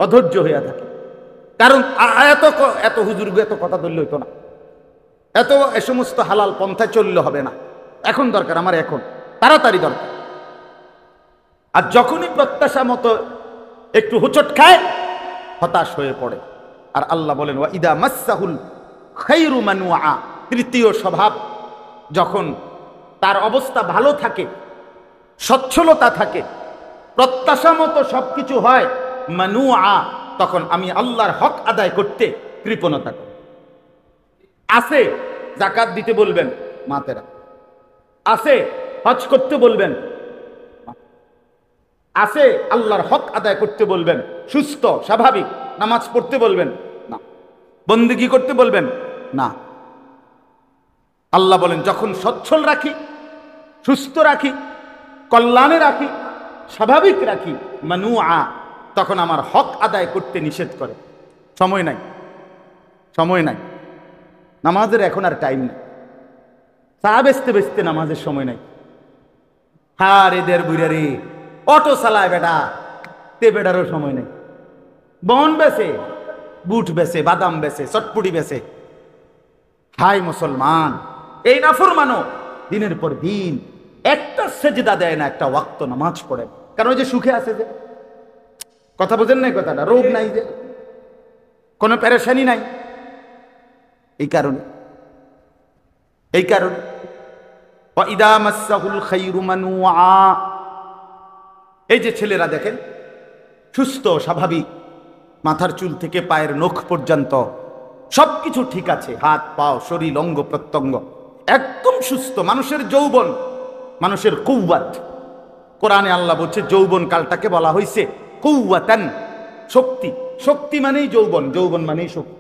অধৈর্য হইয়া থাকে। কারণ এত হুজুর এত কথা ধরলে হইতো না, এত এ সমস্ত হালাল পন্থায় চললে হবে না, এখন দরকার আমার, এখন তাড়াতাড়ি দরকার। আর যখনই প্রত্যাশা মতো একটু হোঁচট খায়, হতাশ হয়ে পড়ে। আর আল্লাহ বলেন, ওয়া ইদা মাসসাহুল খায়রু মানুআ, তৃতীয় স্বভাব, যখন তার অবস্থা ভালো থাকে, সচ্ছলতা থাকে, প্রত্যাশা মতো সবকিছু হয়, মানুআ, তখন আমি আল্লাহর হক আদায় করতে কৃপণতা করি। আছে যাকাত দিতে বলবেন, মাতেরা আছে, হজ করতে বলবেন, আছে আল্লাহর হক আদায় করতে বলবেন, সুস্থ স্বাভাবিক নামাজ পড়তে বলবেন না, বন্দেগী করতে বলবেন না। আল্লাহ বলেন, যখন সচ্ছল রাখি, সুস্থ রাখি, কল্যাণে রাখি, স্বাভাবিক রাখি, মানুআ, তখন আমার হক আদায় করতে নিষেধ করে। সময় নাই, সময় নাই, নামাজের এখন আর টাইম নেই, চা বেচতে বেচতে নামাজের সময় নাই। হার এদের বুড়া রে, অটো চালায় বেটা, তে বেটারও সময় নেই, বন বেছে, বুট বেছে, বাদাম বেছে, চটপুটি বেছে। হাই মুসলমান, এই নাফরমানো দিনের পর দিন একটা সেজদা দেয় না, একটা ওয়াক্ত নামাজ পড়ে। কারণ ওই যে সুখে আছে, যে কথা বোঝেন নাই কথাটা, রোগ নাই, যে কোনো পেরেশানি নাই, এই কারণে ওয়াইদা মাসসাহুল খায়রু মানুআ, এই যে ছেলেরা দেখেন সুস্থ স্বাভাবিক, মাথার চুল থেকে পায়ের নখ পর্যন্ত সবকিছু ঠিক আছে, হাত পাও শরীর অঙ্গ প্রত্যঙ্গ একদম সুস্থ, মানুষের যৌবন, মানুষের কুওয়াত। কোরআনে আল্লাহ বলছে যৌবন কালটাকে বলা হয়েছে কুওয়াতান, শক্তি। শক্তি মানেই যৌবন, যৌবন মানেই শক্তি।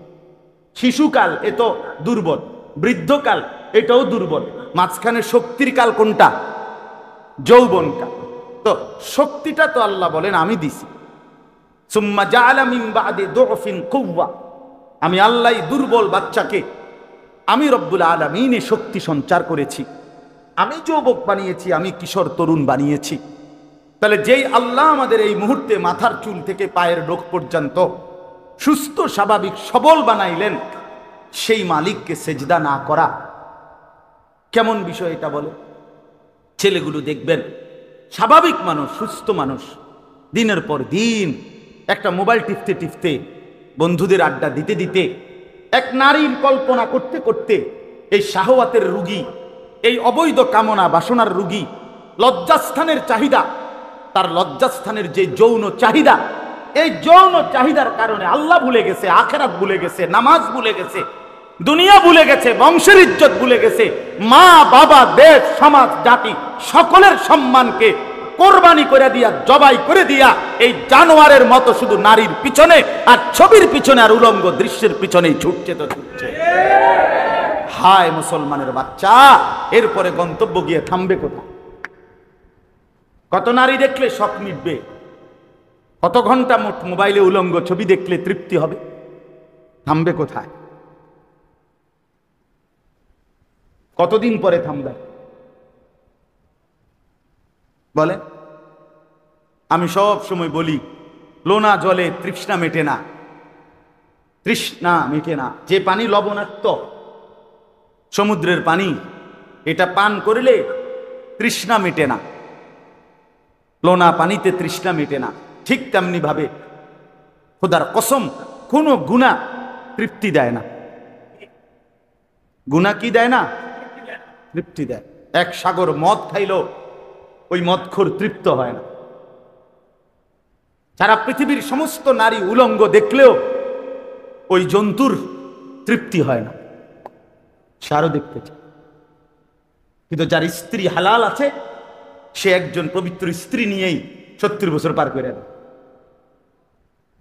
শিশুকাল এ তো দুর্বল, বৃদ্ধকাল এটাও দুর্বল, মাঝখানে শক্তির কাল কোনটা? যৌবন কাল। তো শক্তিটা তো আল্লাহ বলেন আমি দিছি, সুম্মা জাআলা মিন বাদি দুফিন কুওয়া, আমি আল্লাহ দুর্বল বাচ্চাকে আমি রব্বুল আলামিন শক্তি সঞ্চার করেছি, আমি যুবক বানিয়েছি, আমি কিশোর তরুণ বানিয়েছি। তাহলে যেই আল্লাহ আমাদের এই মুহূর্তে মাথার চুল থেকে পায়ের নখ পর্যন্ত সুস্থ স্বাভাবিক সবল বানাইলেন, সেই মালিককে সেজদা না করা কেমন বিষয় এটা বলে? ছেলেগুলো দেখবেন স্বাভাবিক মানুষ, সুস্থ মানুষ, দিনের পর দিন একটা মোবাইল টিপতে টিপতে, বন্ধুদের আড্ডা দিতে দিতে, এক নারীর কল্পনা করতে করতে, এই শাহওয়াতের রুগী, এই অবৈধ কামনা বাসনার রুগী, লজ্জাস্থানের চাহিদা, তার লজ্জাস্থানের যে যৌন চাহিদা, এই যৌন চাহিদার কারণে আল্লাহ ভুলে গেছে, আখেরাত ভুলে গেছে, নামাজ ভুলে গেছে, দুনিয়া ভুলে গেছে, বংশের ইজ্জত ভুলে গেছে, মা বাবা দেশ সমাজ জাতি সকলের সম্মানকে কোরবানি করে দিয়া, জবাই করে দিয়া, এই জানোয়ারের মতো শুধু নারীর পিছনে আর ছবির পিছনে আর উলঙ্গ দৃশ্যের পিছনেই ছুটছে তো ছুটছে। হায় মুসলমানের বাচ্চা, এরপরে গন্তব্য গিয়ে থামবে কোথায়? কত নারী দেখলে শখ মিটবে? কত ঘন্টা মোবাইলে উলঙ্গ ছবি দেখলে তৃপ্তি হবে? থামবে কোথায়? কতদিন পরে থামবে বলে? আমি সব সময় বলি, লোনা জলে তৃষ্ণা মেটে না, তৃষ্ণা মেটে না। যে পানি লবণাক্ত, সমুদ্রের পানি, এটা পান করলে তৃষ্ণা মেটে না, লোনা পানিতে তৃষ্ণা মেটে না। ঠিক তেমনি ভাবে খোদার কসম, কোনো গুনাহ তৃপ্তি দেয় না। গুনাহ কি দেয় না? তৃপ্তি দেয়। এক সাগর মদ খাইলো ওই মদখোর তৃপ্ত হয় না। সারা পৃথিবীর সমস্ত নারী উলঙ্গ দেখলেও ওই জন্তুর তৃপ্তি হয় না, সে আরো দেখতে চায়। কিন্তু যার স্ত্রী হালাল আছে, সে একজন পবিত্র স্ত্রী নিয়েই 70 বছর পার করে দেয়,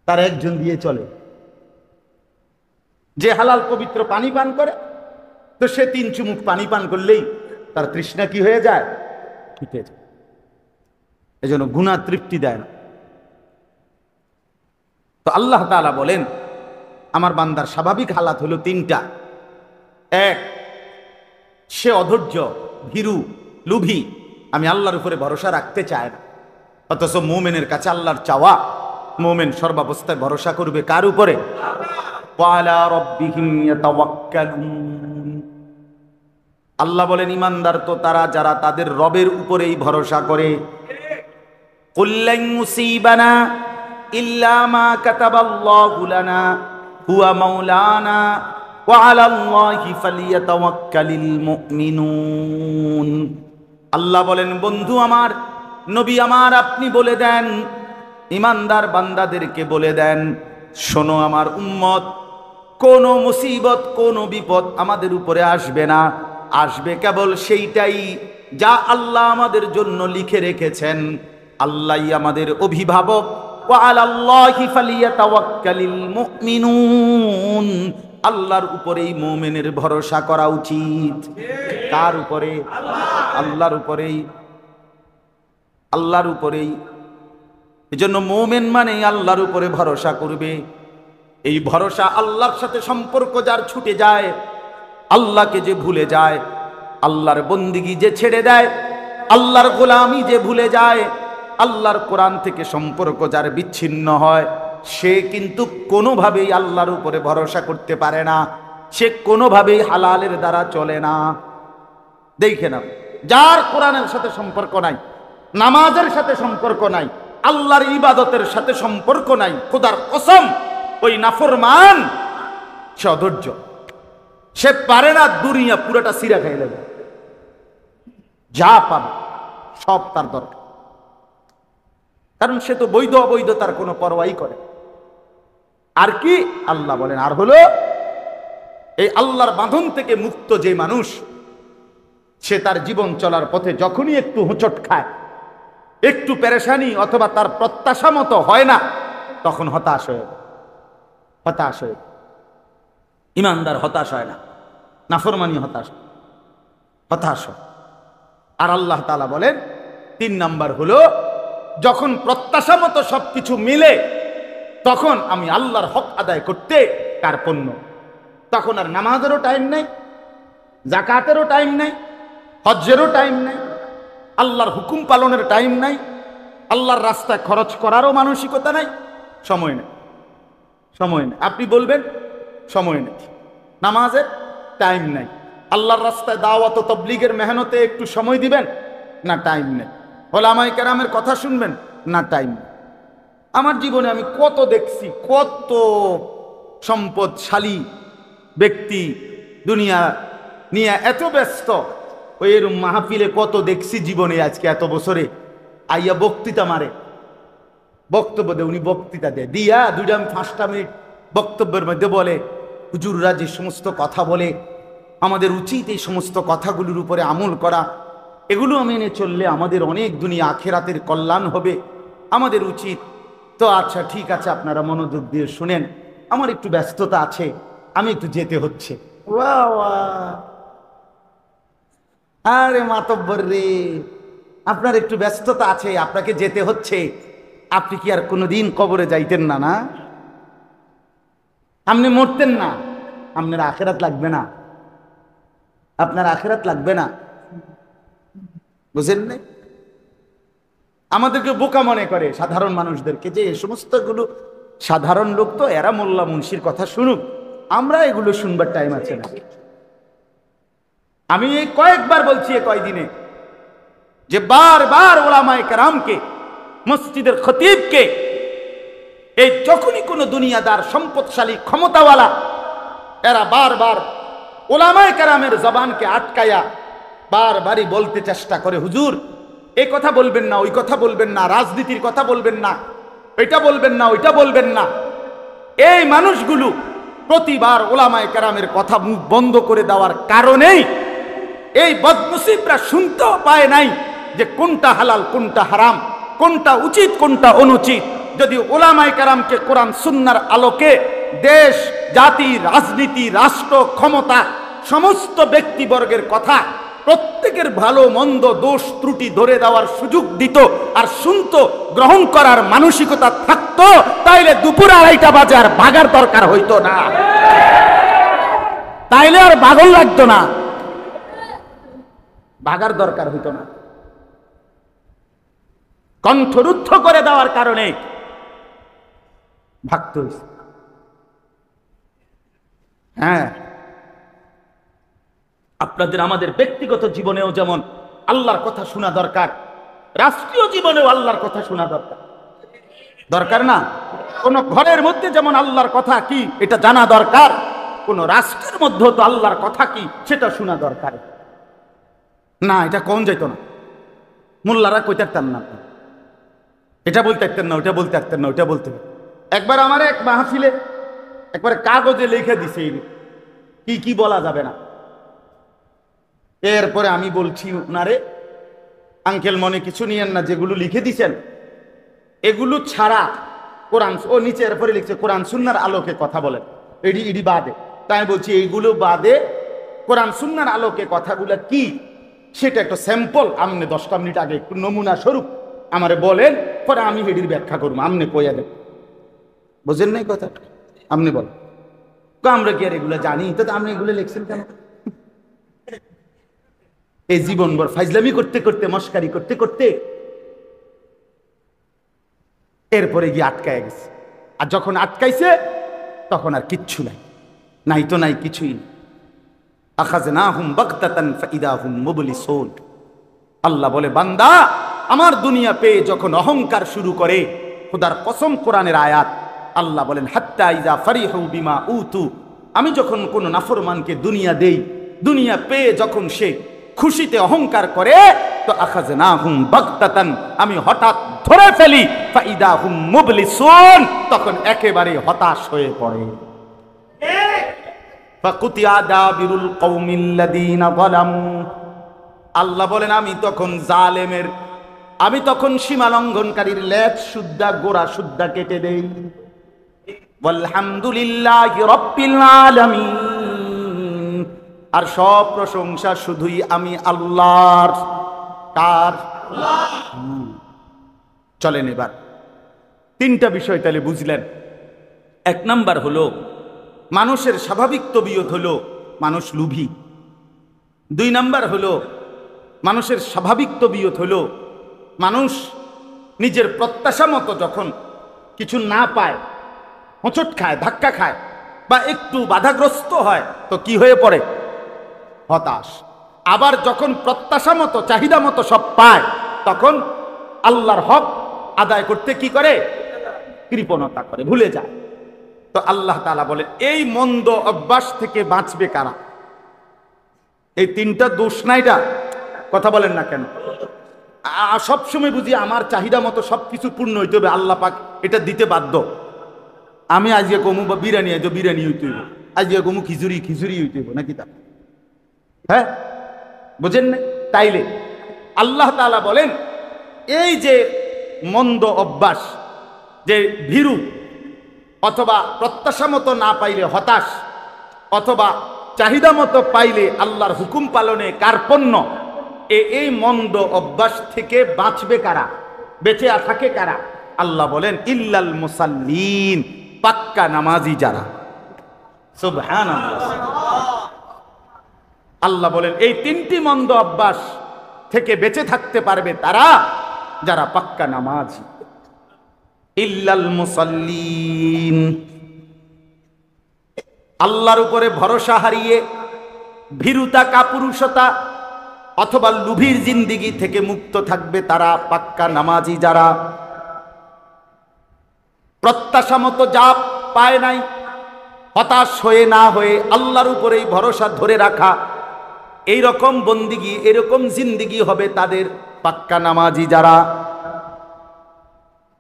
তার একজন দিয়ে চলে। যে হালাল পবিত্র পানি পান করে, তো সে 3 চুমুক পানি পান করলেই তার তৃষ্ণা কি হয়ে যায়, মিটে যায়। এজন্য গুনাহ তৃপ্তি দেয় না। তো আল্লাহ তাআলা বলেন আমার বান্দার স্বাভাবিক হালাত হলো 3টা। এক, সে অধৈর্য, ভীরু, লোভী, আমি আল্লাহর উপরে ভরসা রাখতে চায় না। অথচ মুমিনের কাছে আল্লাহর চাওয়া, মুমিন সর্বাবস্থায় ভরসা করবে কার উপরে? ওয়ালা রাব্বিহিম ইয়াতাওয়াক্কালুন। আল্লাহ বলেন ইমানদার তো তারা যারা তাদের রবের উপরেই ভরসা করে। কুল লান মুসিবানা ইল্লা মা কাতাবাল্লাহু লানা হুয়া মাওলানা ওয়া আলাল্লাহি ফালিয়াতাওয়াক্কালিল মুমিনুন। আল্লাহ বলেন বন্ধু আমার, নবী আমার, আপনি বলে দেন, ইমানদার বান্দাদেরকে বলে দেন, শোনো আমার উম্মত, কোন মুসিবত কোন বিপদ আমাদের উপরে আসবে না। আসবে কেবল সেইটাই যা আল্লাহ আমাদের জন্য লিখে রেখেছেন। আল্লাহই আমাদের অভিভাবক। ওয়া আলাল্লাহি ফালিয়াতাওয়াক্কালিল মুমিনুন। আল্লাহর উপরেই মুমিনের ভরসা করা উচিত। কার উপরে? আল্লাহর উপরেই, আল্লাহর উপরেই। এজন্য মুমিন মানে আল্লাহর উপরে ভরসা করবে। এই ভরসা আল্লাহর সাথে সম্পর্ক যার ছুটে যায়, আল্লাহকে যে ভুলে যায়, আল্লাহর বন্দিগি যে ছেড়ে দেয়, আল্লাহর গোলামি যে ভুলে যায়, আল্লাহর কোরআন থেকে সম্পর্ক যার বিচ্ছিন্ন হয়, সে কিন্তু কোনোভাবেই আল্লাহর উপরে ভরসা করতে পারে না। সে কোনোভাবেই হালালের দ্বারা চলে না। দেখে না, যার কোরআনের সাথে সম্পর্ক নাই, নামাজের সাথে সম্পর্ক নাই, আল্লাহর ইবাদতের সাথে সম্পর্ক নাই, খোদার কসম ওই নাফরমান সে অধৈর্য। সে পারে না দুনিয়া পুরোটা সিরা খাই নেবে, যা পাবে সব তার দরকার। কারণ সে তো বৈধ অবৈধ তার কোনো পরোয়াই করে। আর কি আল্লাহ বলেন, আর হলো এই আল্লাহর বাঁধন থেকে মুক্ত যে মানুষ, সে তার জীবন চলার পথে যখনই একটু হোঁচট খায়, একটু পেরেশানি অথবা তার প্রত্যাশা মতো হয় না, তখন হতাশ হয়ে ইমানদার হতাশ হয় না, নাফরমানি হতাশ হয়। আর আল্লাহ তাআলা বলেন 3 নাম্বার হলো যখন প্রত্যাশা মতো সবকিছু মিলে, তখন আমি আল্লাহর হক আদায় করতে কার্পণ্য। তখন আর নামাজেরও টাইম নেই, যাকাতেরও টাইম নেই, হজ্জেরও টাইম নেই, আল্লাহর হুকুম পালনের টাইম নাই, আল্লাহর রাস্তায় খরচ করারও মানসিকতা নাই, সময় নেই। আপনি বলবেন সময় নেই, নামাজের টাইম নাই, আল্লাহর রাস্তায় দাওয়াত ও তাবলীগের মেহনতে একটু সময় দিবেন না, টাইম নেই। ওলামায়ে কেরামের কথা শুনবেন না, টাইম নেই। আমার জীবনে আমি কত দেখছি, কত সম্পদশালী ব্যক্তি দুনিয়া নিয়ে এত ব্যস্ত, ওই এরম মাহফিলে কত দেখছি জীবনে আজকে এত বছরে, আইয়া বক্তৃতা মারে, বক্তব্য দেয়, উনি বক্তৃতা দেয়, দিয়া 2-5 মিনিট বক্তব্যের মধ্যে বলে হুজুররা যে সমস্ত কথা বলে, আমাদের উচিত এই সমস্ত কথাগুলোর উপরে আমল করা, এগুলো মেনে চললে আমাদের অনেক দুনিয়া আখেরাতের কল্যাণ হবে, আমাদের উচিত। তো আচ্ছা ঠিক আছে, আপনারা মনোযোগ দিয়ে শুনেন, আমার একটু ব্যস্ততা আছে, আমি একটু যেতে হচ্ছে। আরে মাতব্বর রে, আপনার একটু ব্যস্ততা আছে, আপনাকে যেতে হচ্ছে, আপনি কি আর কোনোদিন কবরে যাইতেন না? না, আপনি মরতেন না, আপনার আখেরাত লাগবে না, আপনার আখেরাত লাগবে না, বুঝেন নাই? আমাদেরকে বোকা মনে করে সাধারণ মানুষদেরকে, যে এই সমস্তগুলো সাধারণ লোক, তো এরা মোল্লা মুন্সির কথা শুনুক, আমরা এগুলো শুনবার টাইম আছে না। আমি এই কয়েকবার বলছি এই কয়দিনে, যে বারবার ওলামায়ে কেরামকে, মসজিদের খতিবকে, এই যখনই কোনো দুনিয়াদার সম্পদশালী ক্ষমতাওয়ালা, এরা বারবার ওলামায়ে কেরামের জবানকে আটকায়া বারবারই বলতে চেষ্টা করে, হুজুর এই কথা বলবেন না, ওই কথা বলবেন না, রাজনীতির কথা বলবেন না, এটা বলবেন না, ওইটা বলবেন না। এই মানুষগুলো প্রতিবার ওলামায়ে কেরামের কথা মুখ বন্ধ করে দেওয়ার কারণেই এই বদনসিবরা শুনতেও পায় নাই, যে কোনটা হালাল কোনটা হারাম, কোনটা উচিত কোনটা অনুচিত। যদি উলামায়ে কেরামকে কোরআন সুন্নাহর আলোকে দেশ জাতি রাজনীতি রাষ্ট্র ক্ষমতা সমস্ত ব্যক্তিবর্গের কথা প্রত্যেকের ভালো মন্দ দোষ ত্রুটি ধরে দেওয়ার সুযোগ দিত আর শুনতো, গ্রহণ করার মানসিকতা থাকতো, তাইলে দুপুর 2:30 বাজে আর ভাগার দরকার হইতো না, তাইলে আর পাগল লাগতো না, ভাগার দরকার হইতো না। কণ্ঠরুদ্ধ করে দেওয়ার কারণে ভাগতে হয়েছে। হ্যাঁ, আপনাদের আমাদের ব্যক্তিগত জীবনেও যেমন আল্লাহর কথা শোনা দরকার, রাষ্ট্রীয় জীবনেও আল্লাহর কথা শোনা দরকার। দরকার না? কোন ঘরের মধ্যে যেমন আল্লাহর কথা কি এটা জানা দরকার, কোন রাষ্ট্রের মধ্যে তো আল্লাহর কথা কি সেটা শোনা দরকার। না, এটা কোন যাইতো না, মোল্লারা কইতে পারতেন না, এটা বলতে পারতেন না, ওটা বলতে পারতেন না, ওটা বলতে। একবার আমার এক মাহফিলে একবার কাগজে লিখে দিছে কি কি বলা যাবে না। এরপরে আমি বলছি উনারে, আঙ্কেল মনে কিছু নিয়েন না, যেগুলো লিখে দিছেন এগুলো ছাড়া কোরআন, ও নিচে এরপরে লিখছে কোরআন সুন্নাহর আলোকে কথা বলেন, ইডি বাদে। তাই বলছি এইগুলো বাদে কোরআন সুন্নাহর আলোকে কথাগুলো কি সেটা একটা স্যাম্পল আমনে 10টা মিনিট আগে একটু নমুনা স্বরূপ আমারে বলেন, পরে আমি এটির ব্যাখ্যা করবো, আমনে কইয়া দেন। বুঝেন নাই কথা? আপনি বলেন, আমরা কি আর এগুলো জানি? তো আপনি এগুলো লিখছেন কেন? এই জীবনভর ফাইজলামি করতে করতে মস্কারি করতে করতে এরপরে গিয়ে আটকায় গেছে। আর যখন আটকাইছে তখন আর কিচ্ছু নাই, নাই তো নাই, কিছুই নেই। আখাযনাহুম বাগতাতান ফাইদাহুম মুবলিসুন। আল্লাহ বলে, বান্দা আমার দুনিয়া পেয়ে যখন অহংকার শুরু করে, খোদার কসম কোরআনের আয়াত, আল্লাহ বলেন হাত্তা ইযা ফারিহু বিমা উতু, আমি যখন কোন নাফরমানকে দুনিয়া দেই, দুনিয়া পেয়ে যখন সে খুশিতে অহংকার করে, তো আখাযনাহুম বাগতাতান, আমি হঠাৎ ধরে ফেলি, ফাইদাহুম মুবলিসুন, তখন একেবারে হতাশ হয়ে পড়ে। ফাকুতিয়া দাবিরুল কওমিল্লাযীনা যালামু, আল্লাহ বলেন আমি তখন জালেমের, আমি তখন সীমা লঙ্ঘনকারীর লেজ সুদ্ধা গোড়া সুদ্ধা কেটে দেই। আলহামদুলিল্লাহি রাব্বিল আলামিন, আর সব প্রশংসা শুধুই আমি আল্লাহর। কার? চলেন এবার 3টা বিষয় তাহলে বুঝলেন। 1 নাম্বার হলো মানুষের স্বাভাবিক তবিয়ত হলো মানুষ লোভী। 2 নাম্বার হলো মানুষের স্বাভাবিক তবিয়ত হলো মানুষ নিজের প্রত্যাশা মতো যখন কিছু না পায়, হোঁচট খায়, ধাক্কা খায় বা একটু বাধাগ্রস্ত হয়, তো কি হয়ে পড়ে? হতাশ। আবার যখন প্রত্যাশা মতো চাহিদা মতো সব পায়, তখন আল্লাহর হক আদায় করতে কি করে? কৃপণতা করে, ভুলে যায়। তো আল্লাহ তাআলা বলে এই মন্দ অভ্যাস থেকে বাঁচবে কারা? এই 3টা দোষ না, এটা কথা বলেন না কেন? সবসময় বুঝি আমার চাহিদা মতো সবকিছু পূর্ণ হইতে হবে, আল্লাহ পাক এটা দিতে বাধ্য। আমি আজকে কমু বা বিরিয়ানি, আজ বিরিয়ানি হইতে হইব, আজকে কমু খিচুড়ি খিচুড়ি হইতে হইব নাকি? তা হ্যাঁ, বুঝেন না? তাইলে আল্লাহ তাআলা বলেন এই যে মন্দ অভ্যাস, যে ভীরু, অথবা প্রত্যাশা মতো না পাইলে হতাশ, অথবা চাহিদা মতো পাইলে আল্লাহর হুকুম পালনে কার্পণ্য, এই মন্দ অভ্যাস থেকে বাঁচবে কারা? বেঁচে থাকে কারা? আল্লাহ বলেন ইল্লাল মুসাল্লিন, পাক্কা নামাজি যারা। সুবহানাল্লাহ। আল্লাহ বলেন এই 3টি মন্দ অভ্যাস থেকে বেঁচে থাকতে পারবে তারা যারা পাক্কা নামাজি। ইল্লাল মুসাল্লিন, আল্লাহর উপরে ভরসা হারিয়ে ভীরুতা কাপুরুষতা অথবা লুভির জিন্দিগি থেকে মুক্ত থাকবে তারা পাক্কা নামাজি যারা। প্রত্যাশা মতো যা পায় নাই, হতাশ হয়ে না হয়ে আল্লাহর উপরেই ভরসা ধরে রাখা, এই রকম বন্দিগি, এরকম জিন্দিগি হবে তাদের পাক্কা নামাজি যারা।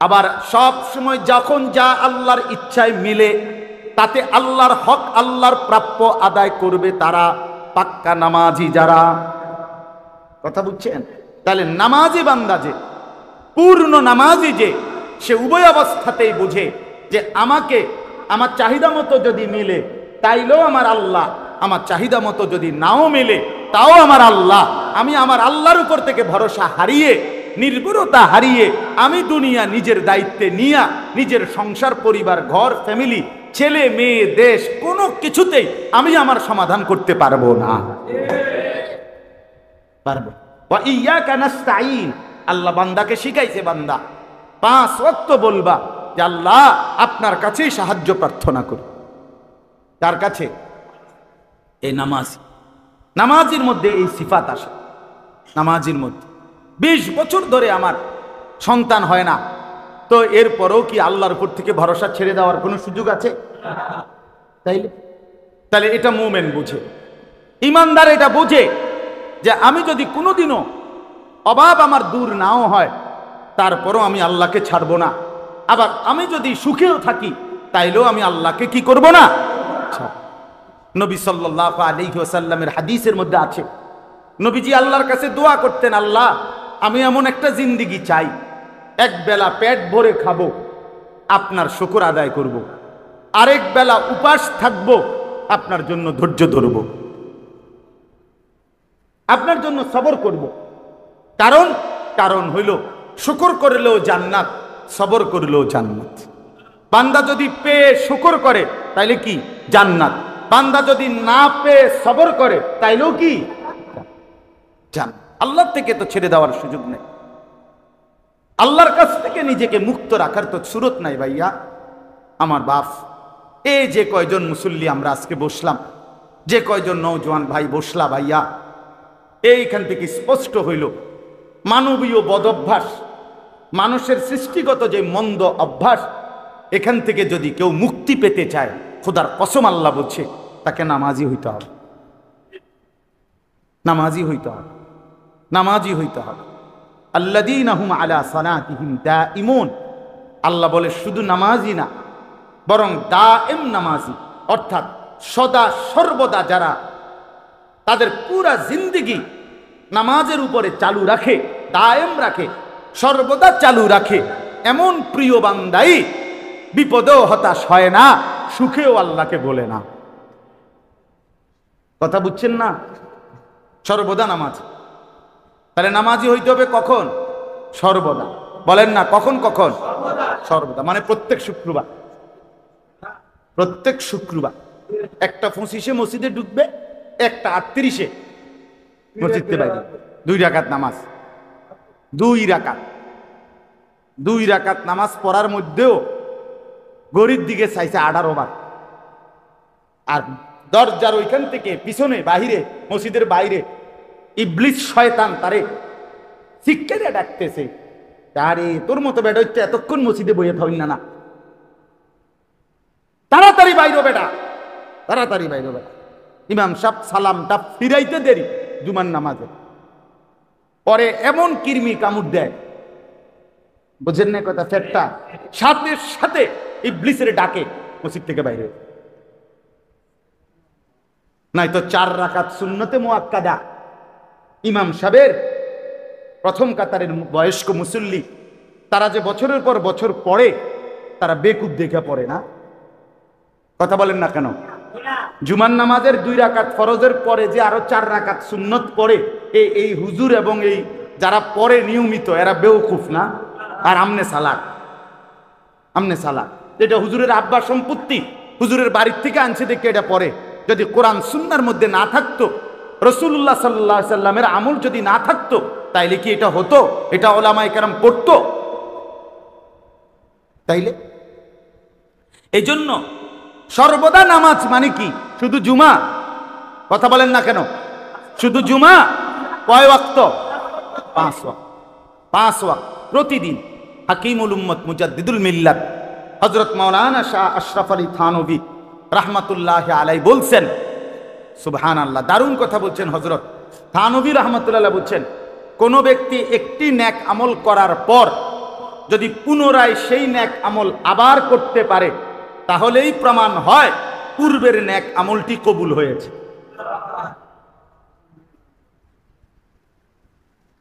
আবার সব সময় যখন যা আল্লাহর ইচ্ছায় মিলে তাতে আল্লাহর হক, আল্লাহর প্রাপ্য আদায় করবে তারা পাক্কা নামাজি যারা। কথা বুঝছেন? তাহলে নামাজি বান্দা যে, পূর্ণ নামাজি যে, সে উভয় অবস্থাতেই বুঝে যে আমাকে আমার চাহিদা মতো যদি মিলে তাইলেও আমার আল্লাহ, আমার চাহিদা মতো যদি নাও মিলে তাও আমার আল্লাহ। আমি আমার আল্লাহর উপর থেকে ভরসা হারিয়ে, নির্ভরতা হারিয়ে আমি দুনিয়া নিজের দায়িত্বে নিয়ে নিজের সংসার, পরিবার, ঘর, ফ্যামিলি, ছেলে মেয়ে, দেশ, কোনো কিছুতেই আমি আমার সমাধান করতে পারবো না। পারবো। ওয়া ইয়াকা নাস্তাঈন, আল্লাহ বান্দাকে শিখাইছে, বান্দা 5 ওয়াক্ত বলবা যে আল্লাহ আপনার কাছেই সাহায্য প্রার্থনা করি। তার কাছে এই নামাজির মধ্যে এই সিফাত আসে। নামাজির মধ্যে 20 বছর ধরে আমার সন্তান হয় না, তো এরপরেও কি আল্লাহর উপর থেকে ভরসা ছেড়ে দেওয়ার কোনো সুযোগ আছে? তাহলে এটা মুমিন বুঝে, ইমানদার এটা বুঝে যে আমি যদি কোনোদিনও অভাব আমার দূর নাও হয় তারপরও আমি আল্লাহকে ছাড়বো না। আবার আমি যদি সুখেও থাকি তাইলেও আমি আল্লাহকে কি করব না। নবী সাল্লাল্লাহু আলাইহি ওয়াসাল্লামের হাদিসের মধ্যে আছে, নবীজি আল্লাহর কাছে দোয়া করতেন, আল্লাহ আমি এমন একটা জিন্দেগি চাই, এক বেলা পেট ভরে খাবো, আপনার শুকর আদায় করব, আরেক বেলা উপাস থাকবো, আপনার জন্য ধৈর্য ধরব, আপনার জন্য সবর করব। কারণ হইল শুকর করলেও জান্নাত, সবর করলেও জান্নাত। বান্দা যদি পেয়ে শুকর করে তাইলে কি জান্নাত, বান্দা যদি না পেয়ে সবর করে তাইলেও কি জান্নাত। আল্লাহর থেকে তো ছেড়ে দেওয়ার সুযোগ নেই, আল্লাহর কাছ থেকে নিজেকে মুক্ত রাখার তো সুরত নাই ভাইয়া। আমার বাপ, এই যে কয়জন মুসল্লি আমরা আজকে বসলাম, যে কয়জন নওজোয়ান ভাই বসলা ভাইয়া, এইখান থেকে স্পষ্ট হইল মানবীয় বদভ্যাস, মানুষের সৃষ্টিগত যে মন্দ অভ্যাস, এখান থেকে যদি কেউ মুক্তি পেতে চায়, খোদার কসম আল্লাহ বলছে তাকে নামাজি হইতে হবে, নামাজি হইতে হবে, নামাজি হইতে হবে। আল্লাযীনা হুম আলা সালাতিহিম দাঈমুন, আল্লাহ বলে শুধু নামাজি না, বরং দায়েম নামাজি, অর্থাৎ সদা সর্বদা যারা তাদের পুরা জিন্দেগি নামাজের উপরে চালু রাখে, দায়েম রাখে, সর্বদা চালু রাখে, এমন প্রিয় বান্দাই বিপদেও হতাশ হয় না, সুখেও আল্লাহকে বলে না। কথা বুঝছেন না? সর্বদা নামাজ। তাহলে নামাজি হইতে হবে কখন? সর্বদা। বলেন না কখন? কখন? সর্বদা। মানে প্রত্যেক শুক্রবার, প্রত্যেক শুক্রবার একটা 25-এ মসজিদে ঢুকবে, একটা 38-এ মসজিদে বাইরে, 2 রাকাত নামাজ, 2 রাকাত নামাজ পড়ার মধ্যেও গরিব দিকে চাইছে 18 বার। আর দরজার ওইখান থেকে পিছনে বাহিরে, মসজিদের বাইরে ইবলিস শয়তান তারে শিক্ষা ডাকতেছে, আরে তোর মতো বেটা হচ্ছে এতক্ষণ মসজিদে বইয়ে থাইল না, তাড়াতাড়ি বাইরো বেটা, তাড়াতাড়ি বাইরো বেটা। ইমাম সাহেব সালামটা ফিরাইতে দেরি জুমার নামাজে, পরে এমন কিরমি কামড় দেয়, বুঝেন না কথা, ফেটটা সাথে সাথে ইবলিসের ডাকে মসজিদ থেকে বাইরে। নাই তো 4 রাকাত সুন্নতে মুআক্কাদা, ইমাম সাহেবের প্রথম কাতারের বয়স্ক মুসল্লি, তারা যে বছরের পর বছর পড়ে, তারা বেকুব দেখে পড়ে না। কথা বলেন না কেন? জুমার নামাজের 2 রাকাত ফরজের পরে যে আরো 4 রাকাত সুন্নত পড়ে, এই হুজুর এবং এই যারা পড়ে নিয়মিত, এরা বেওকুফ না? আর আমনে সালাক, আমনে সালাক, এটা হুজুরের আব্বা সম্পত্তি, হুজুরের বাড়ির থেকে আনছে দেখে এটা পড়ে। যদি কোরআন সুন্নাহর মধ্যে না থাকতো, রাসূলুল্লাহ সাল্লাল্লাহু আলাইহি সাল্লামের আমল যদি না থাকতো, তাইলে কি এটা হতো? এটা উলামায়ে কেরাম পড়তো? তাইলে এই জন্য সর্বদা নামাজ মানে কি? শুধু জুমা? কথা বলেন না কেন? শুধু জুমা? কয় ওয়াক্ত? 5 ওয়াক্ত। 5 ওয়াক্ত প্রতিদিন। হাকিমুল উম্মত মুজাদ্দিদুল মিল্লাত হযরত মাওলানা শাহ আশরাফ আলী থানভী রাহমাতুল্লাহি আলাইহি বলছেন, সুবহানাল্লাহ, দারুণ কথা বলছেন হযরত থানভী রাহমাতুল্লাহ বলছেন, কোন ব্যক্তি একটি নেক আমল করার পর যদি পুনরায় সেই নেক আমল আবার করতে পারে, তাহলেই প্রমাণ হয় পূর্বের নেক আমলটি কবুল হয়েছে।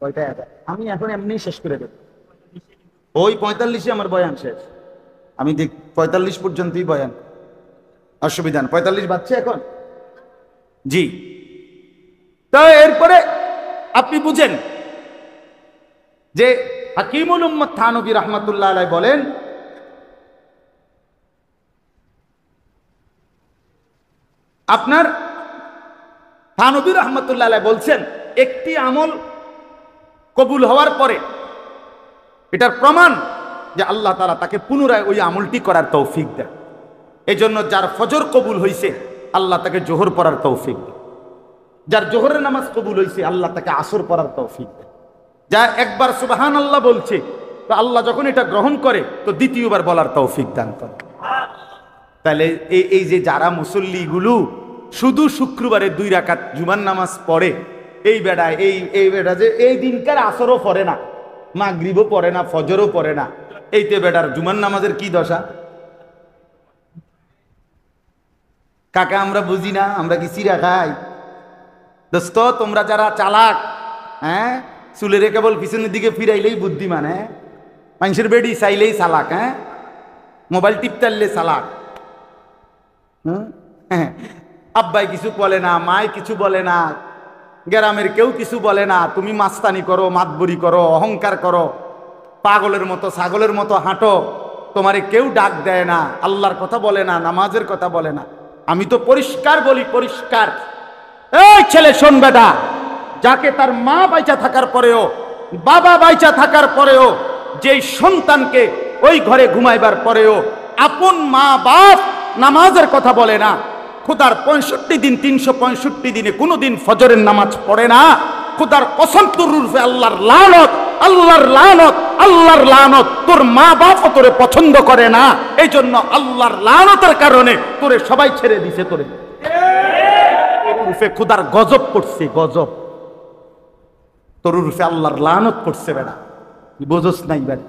কয়টা আমি এখন এমনি শেষ করে দেব। ওই 45-এ আমার বয়ান শেষ। আমি 45 পর্যন্তই বয়ান, অসুবিধা না। 45 বাজছে এখন, জি। তো এরপরে আপনি বুঝেন যে হাকিমুল উম্মত থানভী রাহমাতুল্লাহ আলাইহি বলেন, আপনার থানভী রাহমাতুল্লাহ আলাইহি বলছেন একটি আমল কবুল হওয়ার পরে এটার প্রমাণ যে আল্লাহ তাআলা তাকে পুনরায় ওই আমলটি করার তৌফিক দেন। এই জন্য যার ফজর কবুল হয়েছে আল্লাহ তাকে জোহর পড়ার তৌফিক দেন, যার জোহরের নামাজ কবুল হয়েছে আল্লাহ তাকে আসর পড়ার তৌফিক দেন। যা একবার সুবহানাল্লাহ বলছে তো আল্লাহ যখন এটা গ্রহণ করে তো দ্বিতীয়বার বলার তৌফিক দান করে। তাহলে এই যে যারা মুসল্লিগুলো শুধু শুক্রবারে 2 রাকাত জুমার নামাজ পড়ে, এই বেড়ায় এই বেড়া যে এই দিনকার আসরও পড়ে না, মাগরিবও পড়ে না, ফজরও পড়ে না, এইতে বেড়ার জুমার নামাজের কি দশা? কাকা আমরা বুঝি না, আমরা কি চিরা খাই? দোস্ত তোমরা যারা চালাক, হ্যাঁ, চুলের কেবল পিছনের দিকে ফিরাইলেই বুদ্ধিমান, হ্যাঁ, মানুষের বেডি চাইলেই চালাক, হ্যাঁ, মোবাইল টিপতারলে চালাক, হ্যাঁ, আব্বাই কিছু বলে না, মায় কিছু বলে না, গ্রামের কেউ কিছু বলে না, তুমি মাস্তানি করো, মাতবরি করো, অহংকার করো, পাগলের মতো ছাগলের মতো হাঁটো, তোমারে কেউ ডাক দেয় না, আল্লাহর কথা বলে না, নামাজের কথা বলে না। আমি তো পরিষ্কার বলি, পরিষ্কার, এই ছেলে শোন বেটা, যাকে তার মা বাইচা থাকার পরেও, বাবা বাইচা থাকার পরেও, যেই সন্তানকে ওই ঘরে ঘুমাইবার পরেও আপন মা বাপ নামাজের কথা বলে না, খোদার 65 দিন 365 দিনে কোনোদিন ফজরের নামাজ পড়ে না, খোদার কসম তোর রূপে আল্লাহর লানত, আল্লাহর লানত, আল্লাহর লানত, তোর মা বাপ তোরে পছন্দ করে না, এই জন্য আল্লাহর লানতের কারণে তোরে সবাই ছেড়ে দিছে, তোরে রূপে খোদার গজব পড়ছে, গজব তোর রূপে আল্লাহর লানত পড়ছে। বেড়া বোঝস নাই বেড়া,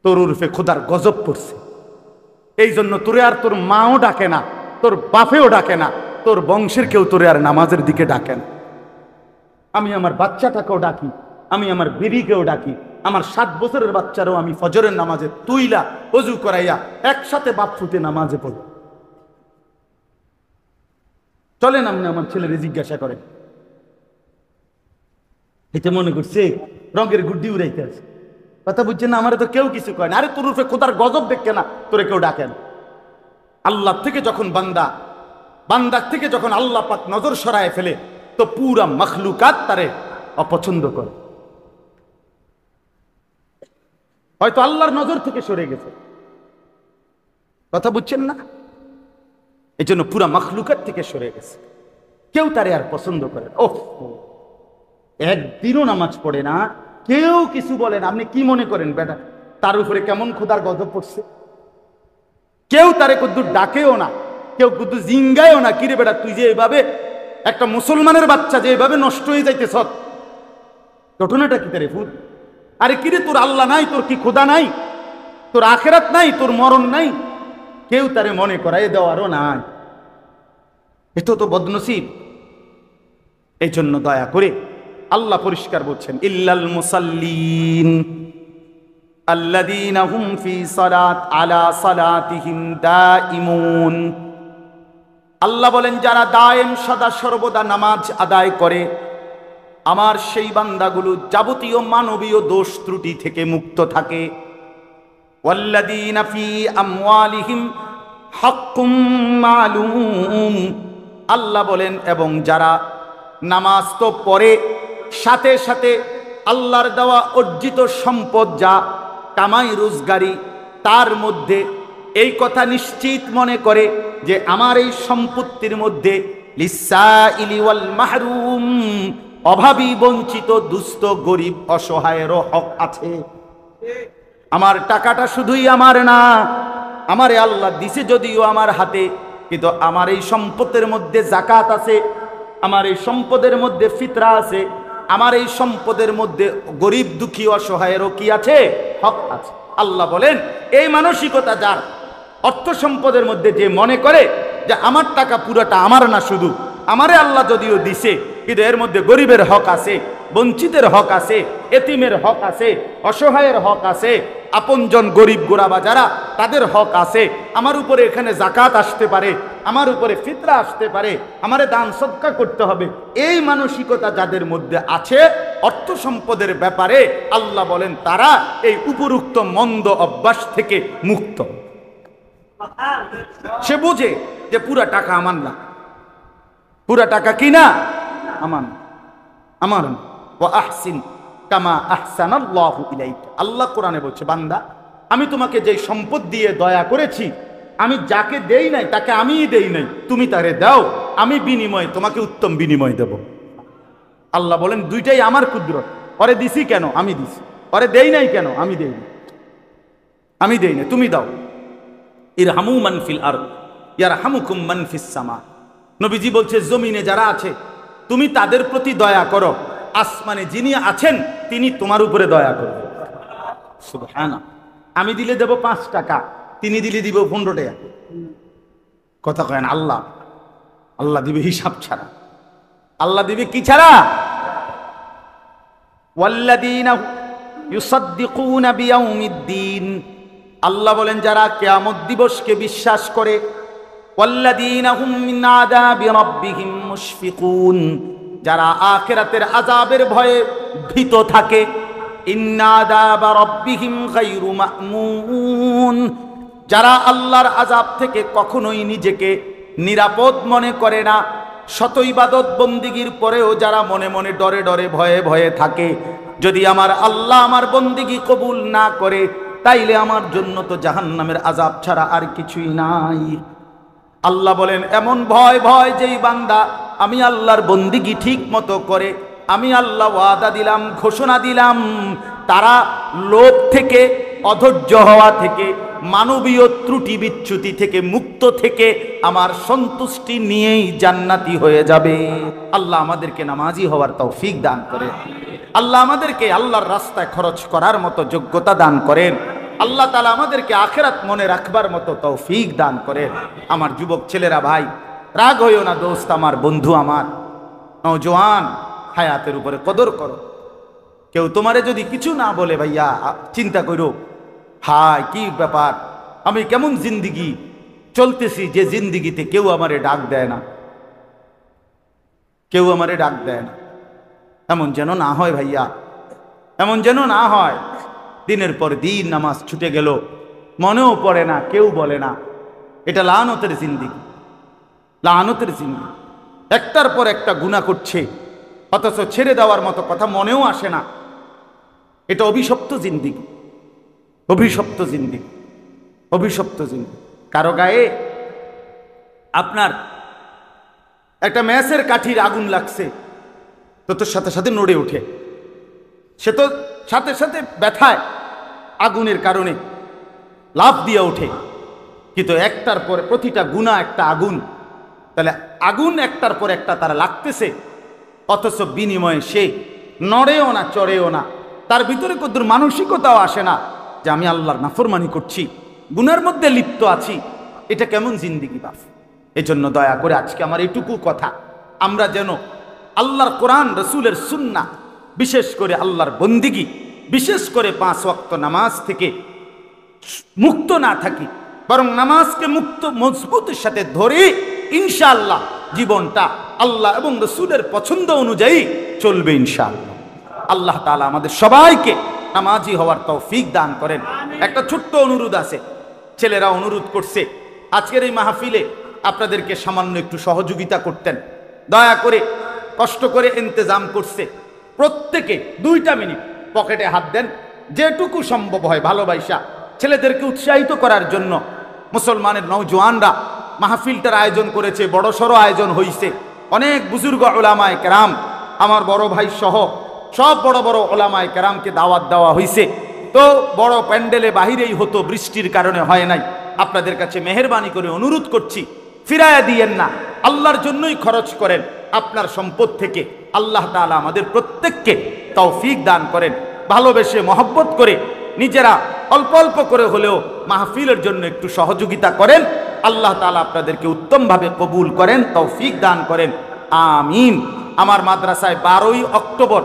তোর রূপে খোদার গজব পড়ছে। এই জন্য তোরে আর তোর মাও ডাকে না, তোর বাপেও ডাকে না, তোর বংশের কেউ তোরে আর নামাজের দিকে ডাকে না। আমি আমার বাচ্চাটাকেও ডাকি, আমি আমার বিবিকেও ডাকি, আমার 7 বছরের বাচ্চারও আমি ফজরের নামাজে তুইলা ওযু করাইয়া একসাথে বাপ ফুটে নামাজে পড়ি। চলেন আপনি আমার ছেলেরে জিজ্ঞাসা করেন, এটা মনে করছে রঙের গুড্ডি উড়াইতে আছে, কথা বুঝছেন না? আমার তো কেউ কিছু কয় না। আরে তোর রূপে খোদার গজব দেখে না, তোরে কেউ ডাকেন। আল্লাহ থেকে যখন বান্দার থেকে যখন আল্লাহ পাক নজর সরায় ফেলে তো পুরা মখলুকাত তারে অপছন্দ করে। হয়তো আল্লাহর নজর থেকে সরে গেছে, কথা বুঝছেন না? এই জন্য পুরা মখলুকাত থেকে সরে গেছে, কেউ তারে আর পছন্দ করে না। ওহ, একদিনও নামাজ পড়ে না, কেউ কিছু বলে না। আপনি কি মনে করেন বেটা তার উপরে কেমন খোদার গজব পড়ছে? কেউ তারে কুদ্দুর ডাকেও না, কেউ কুদ্দুর জিঙ্গায়ও না, কিরে বেটা তুই যে এভাবে একটা মুসলমানের বাচ্চা যে এভাবে নষ্ট হয়ে যাইতেছ, ঘটনাটা কি তারে ফুল? আরে কিরে তোর আল্লাহ নাই, তোর কি খোদা নাই, তোর আখেরাত নাই, তোর মরণ নাই, কেউ তারে মনে করাই দেওয়ারও নাই। এটা তো বদনসিব। এই জন্য দয়া করে আল্লাহ পরিষ্কার বলছেন, ইল্লাল মুসাল্লিন আল্লাযীনা হুম ফি সালাত আলা সালাতিহিম দাইমুন। আল্লাহ বলেন যারা দায়েম সদা সর্বদা নামাজ আদায় করে, আমার সেই বান্দাগুলো যাবতীয় মানবীয় দোষ ত্রুটি থেকে মুক্ত থাকে। ওয়াল্লাযীনা ফি আমওয়ালিহিম হাক্কুম মালুম। আল্লাহ বলেন এবং যারা নামাজ তো পড়ে, সাথে সাথে আল্লাহর দেওয়া অর্জিত সম্পদ যা কামাই রোজগারি, তার মধ্যে এই কথা নিশ্চিত মনে করে যে আমার এই সম্পত্তির মধ্যে লিসাইলি ওয়াল মাহরুম, অভাবী বঞ্চিত দুস্থ গরিব অসহায়েরও হক আছে। আমার টাকাটা শুধুই আমার না, আমারে আল্লাহ দিছে যদিও আমার হাতে, কিন্তু আমার এই সম্পদের মধ্যে যাকাত আছে, আমার এই সম্পদের মধ্যে ফিতরা আছে, আমার এই সম্পদের মধ্যে গরিব দুঃখী অসহায়েরও কি আছে? হক আছে। আল্লাহ বলেন এই মানসিকতা যার, অর্থ সম্পদের মধ্যে যে মনে করে যে আমার টাকা পুরোটা আমার না, শুধু আমারে আল্লাহ যদিও দিছে কিন্তু এর মধ্যে গরিবের হক আছে, বঞ্চিতের হক আছে, এতিমের হক আছে, অসহায়ের হক আছে, আপনজন গরিব গোরাবা যারা তাদের হক আছে। আমার উপরে এখানে জাকাত আসতে পারে, আমার উপরে ফিতরা আসতে পারে, আমারে দান সদকা করতে হবে। এই মানসিকতা যাদের মধ্যে আছে, অর্থ সম্পদের ব্যাপারে আল্লাহ বলেন তারা এই উপরুক্ত মন্দ অভ্যাস থেকে মুক্ত। সে বুঝে যে পুরা টাকা আমার না, পুরা টাকা কি না আমার, আমার ওয়া আহসিন কামা আহসানাল্লাহু ইলাইকা। আল্লাহ কোরআনে বলছে, বান্দা আমি তোমাকে যে সম্পদ দিয়ে দয়া করেছি, আমি যাকে দেই নাই তাকে আমিই দেই নাই, তুমি তারে দাও, আমি বিনিময় তোমাকে উত্তম বিনিময় দেব। আল্লাহ বলেন দুইটাই আমার কুদরত। ওরে দিছি কেন? আমি দিছি। ওরে দেই নাই কেন? আমি দেই নাই, আমি দেই নাই, তুমি দাও। ইরহামু মান ফিল আরদ ইয়ারহামুকুম মান ফিস সামা। নবীজি বলছে জমিনে যারা আছে তুমি তাদের প্রতি দয়া করো, আসমানে যিনি আছেন তিনি তোমার উপরে দয়া করবেন। সুবহানাল্লাহ। আমি দিলে দেব 5 টাকা, তিনি দিলে দিব 15 টাকা। কথা কয়েন আল্লাহ, আল্লাহ দিবে হিসাব ছাড়া। আল্লাহ দিবে কি ছাড়া? ওয়াল্লাযীনা ইউসাদ্দিকুনা বিয়াউমিদ্দিন। আল্লাহ বলেন যারা কিয়ামত দিবসকে বিশ্বাস করে, ওয়াল্লাযীনা হুম মিন আযাবি রাব্বিহিম মুশফিকুন, যারা আখিরাতের আযাবের ভয়ে ভীত থাকে। ইন্না আযাবা রাব্বিহিম গায়রু মা'মুন, যারা আল্লাহর আযাব থেকে কখনোই নিজেকে নিরাপদ মনে করে না। শত ইবাদত বন্দিগির পরেও যারা মনে মনে ডরে ডরে ভয়ে ভয়ে থাকে, যদি আমার আল্লাহ আমার বন্দিগি কবুল না করে তাইলে আমার জন্য তো জাহান্নামের আযাব ছাড়া আর কিছুই নাই। আল্লাহ বলেন এমন ভয় ভয় যেই বান্দা আমি আল্লাহর বন্দিগি ঠিক মতো করে, আমি আল্লাহ ওয়াদা দিলাম, ঘোষণা দিলাম, তারা লোভ থেকে, অধৈর্য হওয়া থেকে, মানবীয় ত্রুটি বিচ্যুতি থেকে মুক্ত থেকে আমার সন্তুষ্টি নিয়েই জান্নাতি হয়ে যাবে। আল্লাহ আমাদেরকে নামাজি হওয়ার তৌফিক দান করেন। আল্লাহ আমাদেরকে আল্লাহর রাস্তায় খরচ করার মতো যোগ্যতা দান করেন। আল্লাহ তাআলা আমাদেরকে আখিরাত মনে রাখবার মতো তৌফিক দান করেন। আমার যুবক ছেলেরা, ভাই রাগ হইও না দোস্ত, আমার বন্ধু, আমার নওজোয়ান, হায়াতের উপরে কদর করো। কেউ তোমারে যদি কিছু না বলে ভাইয়া চিন্তা করো, হায় কি ব্যাপার, আমি কেমন জিন্দিগি চলতেছি যে জিন্দিগিতে কেউ আমারে ডাক দেয় না, কেউ আমারে ডাক দেয় না। এমন যেন না হয় ভাইয়া, এমন যেন না হয়। দিনের পর দিন নামাজ ছুটে গেল, মনেও পড়ে না, কেউ বলে না। এটা লানতের জিন্দিগি, লানতের জিন্দিগি। একটার পর একটা গুনাহ করছে, অথচ ছেড়ে দেওয়ার মতো কথা মনেও আসে না। এটা অভিশপ্ত জিন্দিগি, অভিশপ্ত জিন্দিগি, অভিশপ্ত জিন্দিগি। কারো গায়ে আপনার একটা ম্যাচের কাঠির আগুন লাগছে, তো তোর সাথে সাথে নড়ে ওঠে, সে তো সাথে সাথে ব্যথায় আগুনের কারণে লাফ দিয়ে ওঠে। কিন্তু একটার পরে প্রতিটা গুনাহ একটা আগুন, তাহলে আগুন একটার পর একটা তারা লাগতেছে, অথচ বিনিময়ে সে নড়েও না, চড়েও না। তার ভিতরে কদ্দুর মানসিকতাও আসে না যে আমি আল্লাহর নাফরমানি করছি, গুনার মধ্যে লিপ্ত আছি। এটা কেমন জিন্দিগি বাপ? এজন্য দয়া করে আজকে আমার এইটুকু কথা, আমরা যেন আল্লাহর কোরআন, রসুলের সুন্নাহ, বিশেষ করে আল্লাহর বন্দিগি, বিশেষ করে 5 ওয়াক্ত নামাজ থেকে মুক্ত না থাকি, বরং নামাজকে মুক্ত মজবুতের সাথে ধরে ইনশাআল্লাহ জীবনটা আল্লাহ এবং রসুলের পছন্দ অনুযায়ী চলবে ইনশাআল্লাহ। আল্লাহ তাআলা আমাদের সবাইকে নামাজি হওয়ার তৌফিক দান করেন। একটা ছোট্ট অনুরোধ আছে, ছেলেরা অনুরোধ করছে আজকের এই মাহফিলে আপনাদেরকে সামান্য একটু সহযোগিতা করতেন, দয়া করে কষ্ট করে ইন্তজাম করছে। প্রত্যেকে 2টা মিনিট পকেটে হাত দেন, যেটুকু সম্ভব হয় ভালোবাসা ছেলেদেরকে উৎসাহিত করার জন্য। মুসলমানের নওজোয়ানরা মাহফিলটার আয়োজন করেছে, বড়সড় আয়োজন হয়েছে। অনেক বুজুর্গ ওলামায়ে কেরাম, আমার বড় ভাই সহ সব বড় বড় ওলামায়ে কেরামকে দাওয়াত দেওয়া হয়েছে। তো বড় প্যান্ডেলে বাহিরেই হতো, বৃষ্টির কারণে হয় নাই। আপনাদের কাছে মেহেরবানি করে অনুরোধ করছি, ফিরায়া দিয়েন না, আল্লাহর জন্যই খরচ করেন আপনার সম্পদ থেকে। আল্লাহ তাআলা আমাদের প্রত্যেককে তৌফিক দান করেন। ভালোবেসে মহব্বত করে নিজেরা অল্প অল্প করে হলেও মাহফিলের জন্য একটু সহযোগিতা করেন। আল্লাহ তাআলা আপনাদেরকে উত্তমভাবে কবুল করেন, তৌফিক দান করেন, আমিন। আমার মাদ্রাসায় 12ই অক্টোবর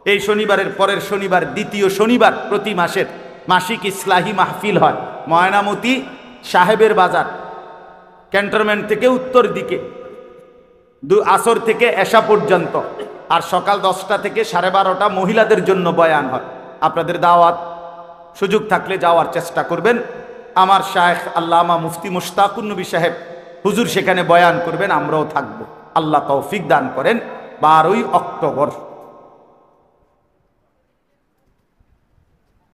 এই শনিবারের পরের শনিবার দ্বিতীয় শনিবার প্রতি মাসের মাসিক ইসলাহি মাহফিল হয় ময়নামতি সাহেবের বাজার ক্যান্টনমেন্ট থেকে উত্তর দিকে আসর থেকে এশা পর্যন্ত, আর সকাল 10টা থেকে 12:30 মহিলাদের জন্য বয়ান হয়। আপনাদের দাওয়াত, সুযোগ থাকলে যাওয়ার চেষ্টা করবেন। আমার শায়েখ আল্লামা মুফতি মুশতাকুন নবী সাহেব হুজুর সেখানে বয়ান করবেন, আমরাও থাকবো। আল্লাহ তৌফিক দান করেন। 12ই অক্টোবর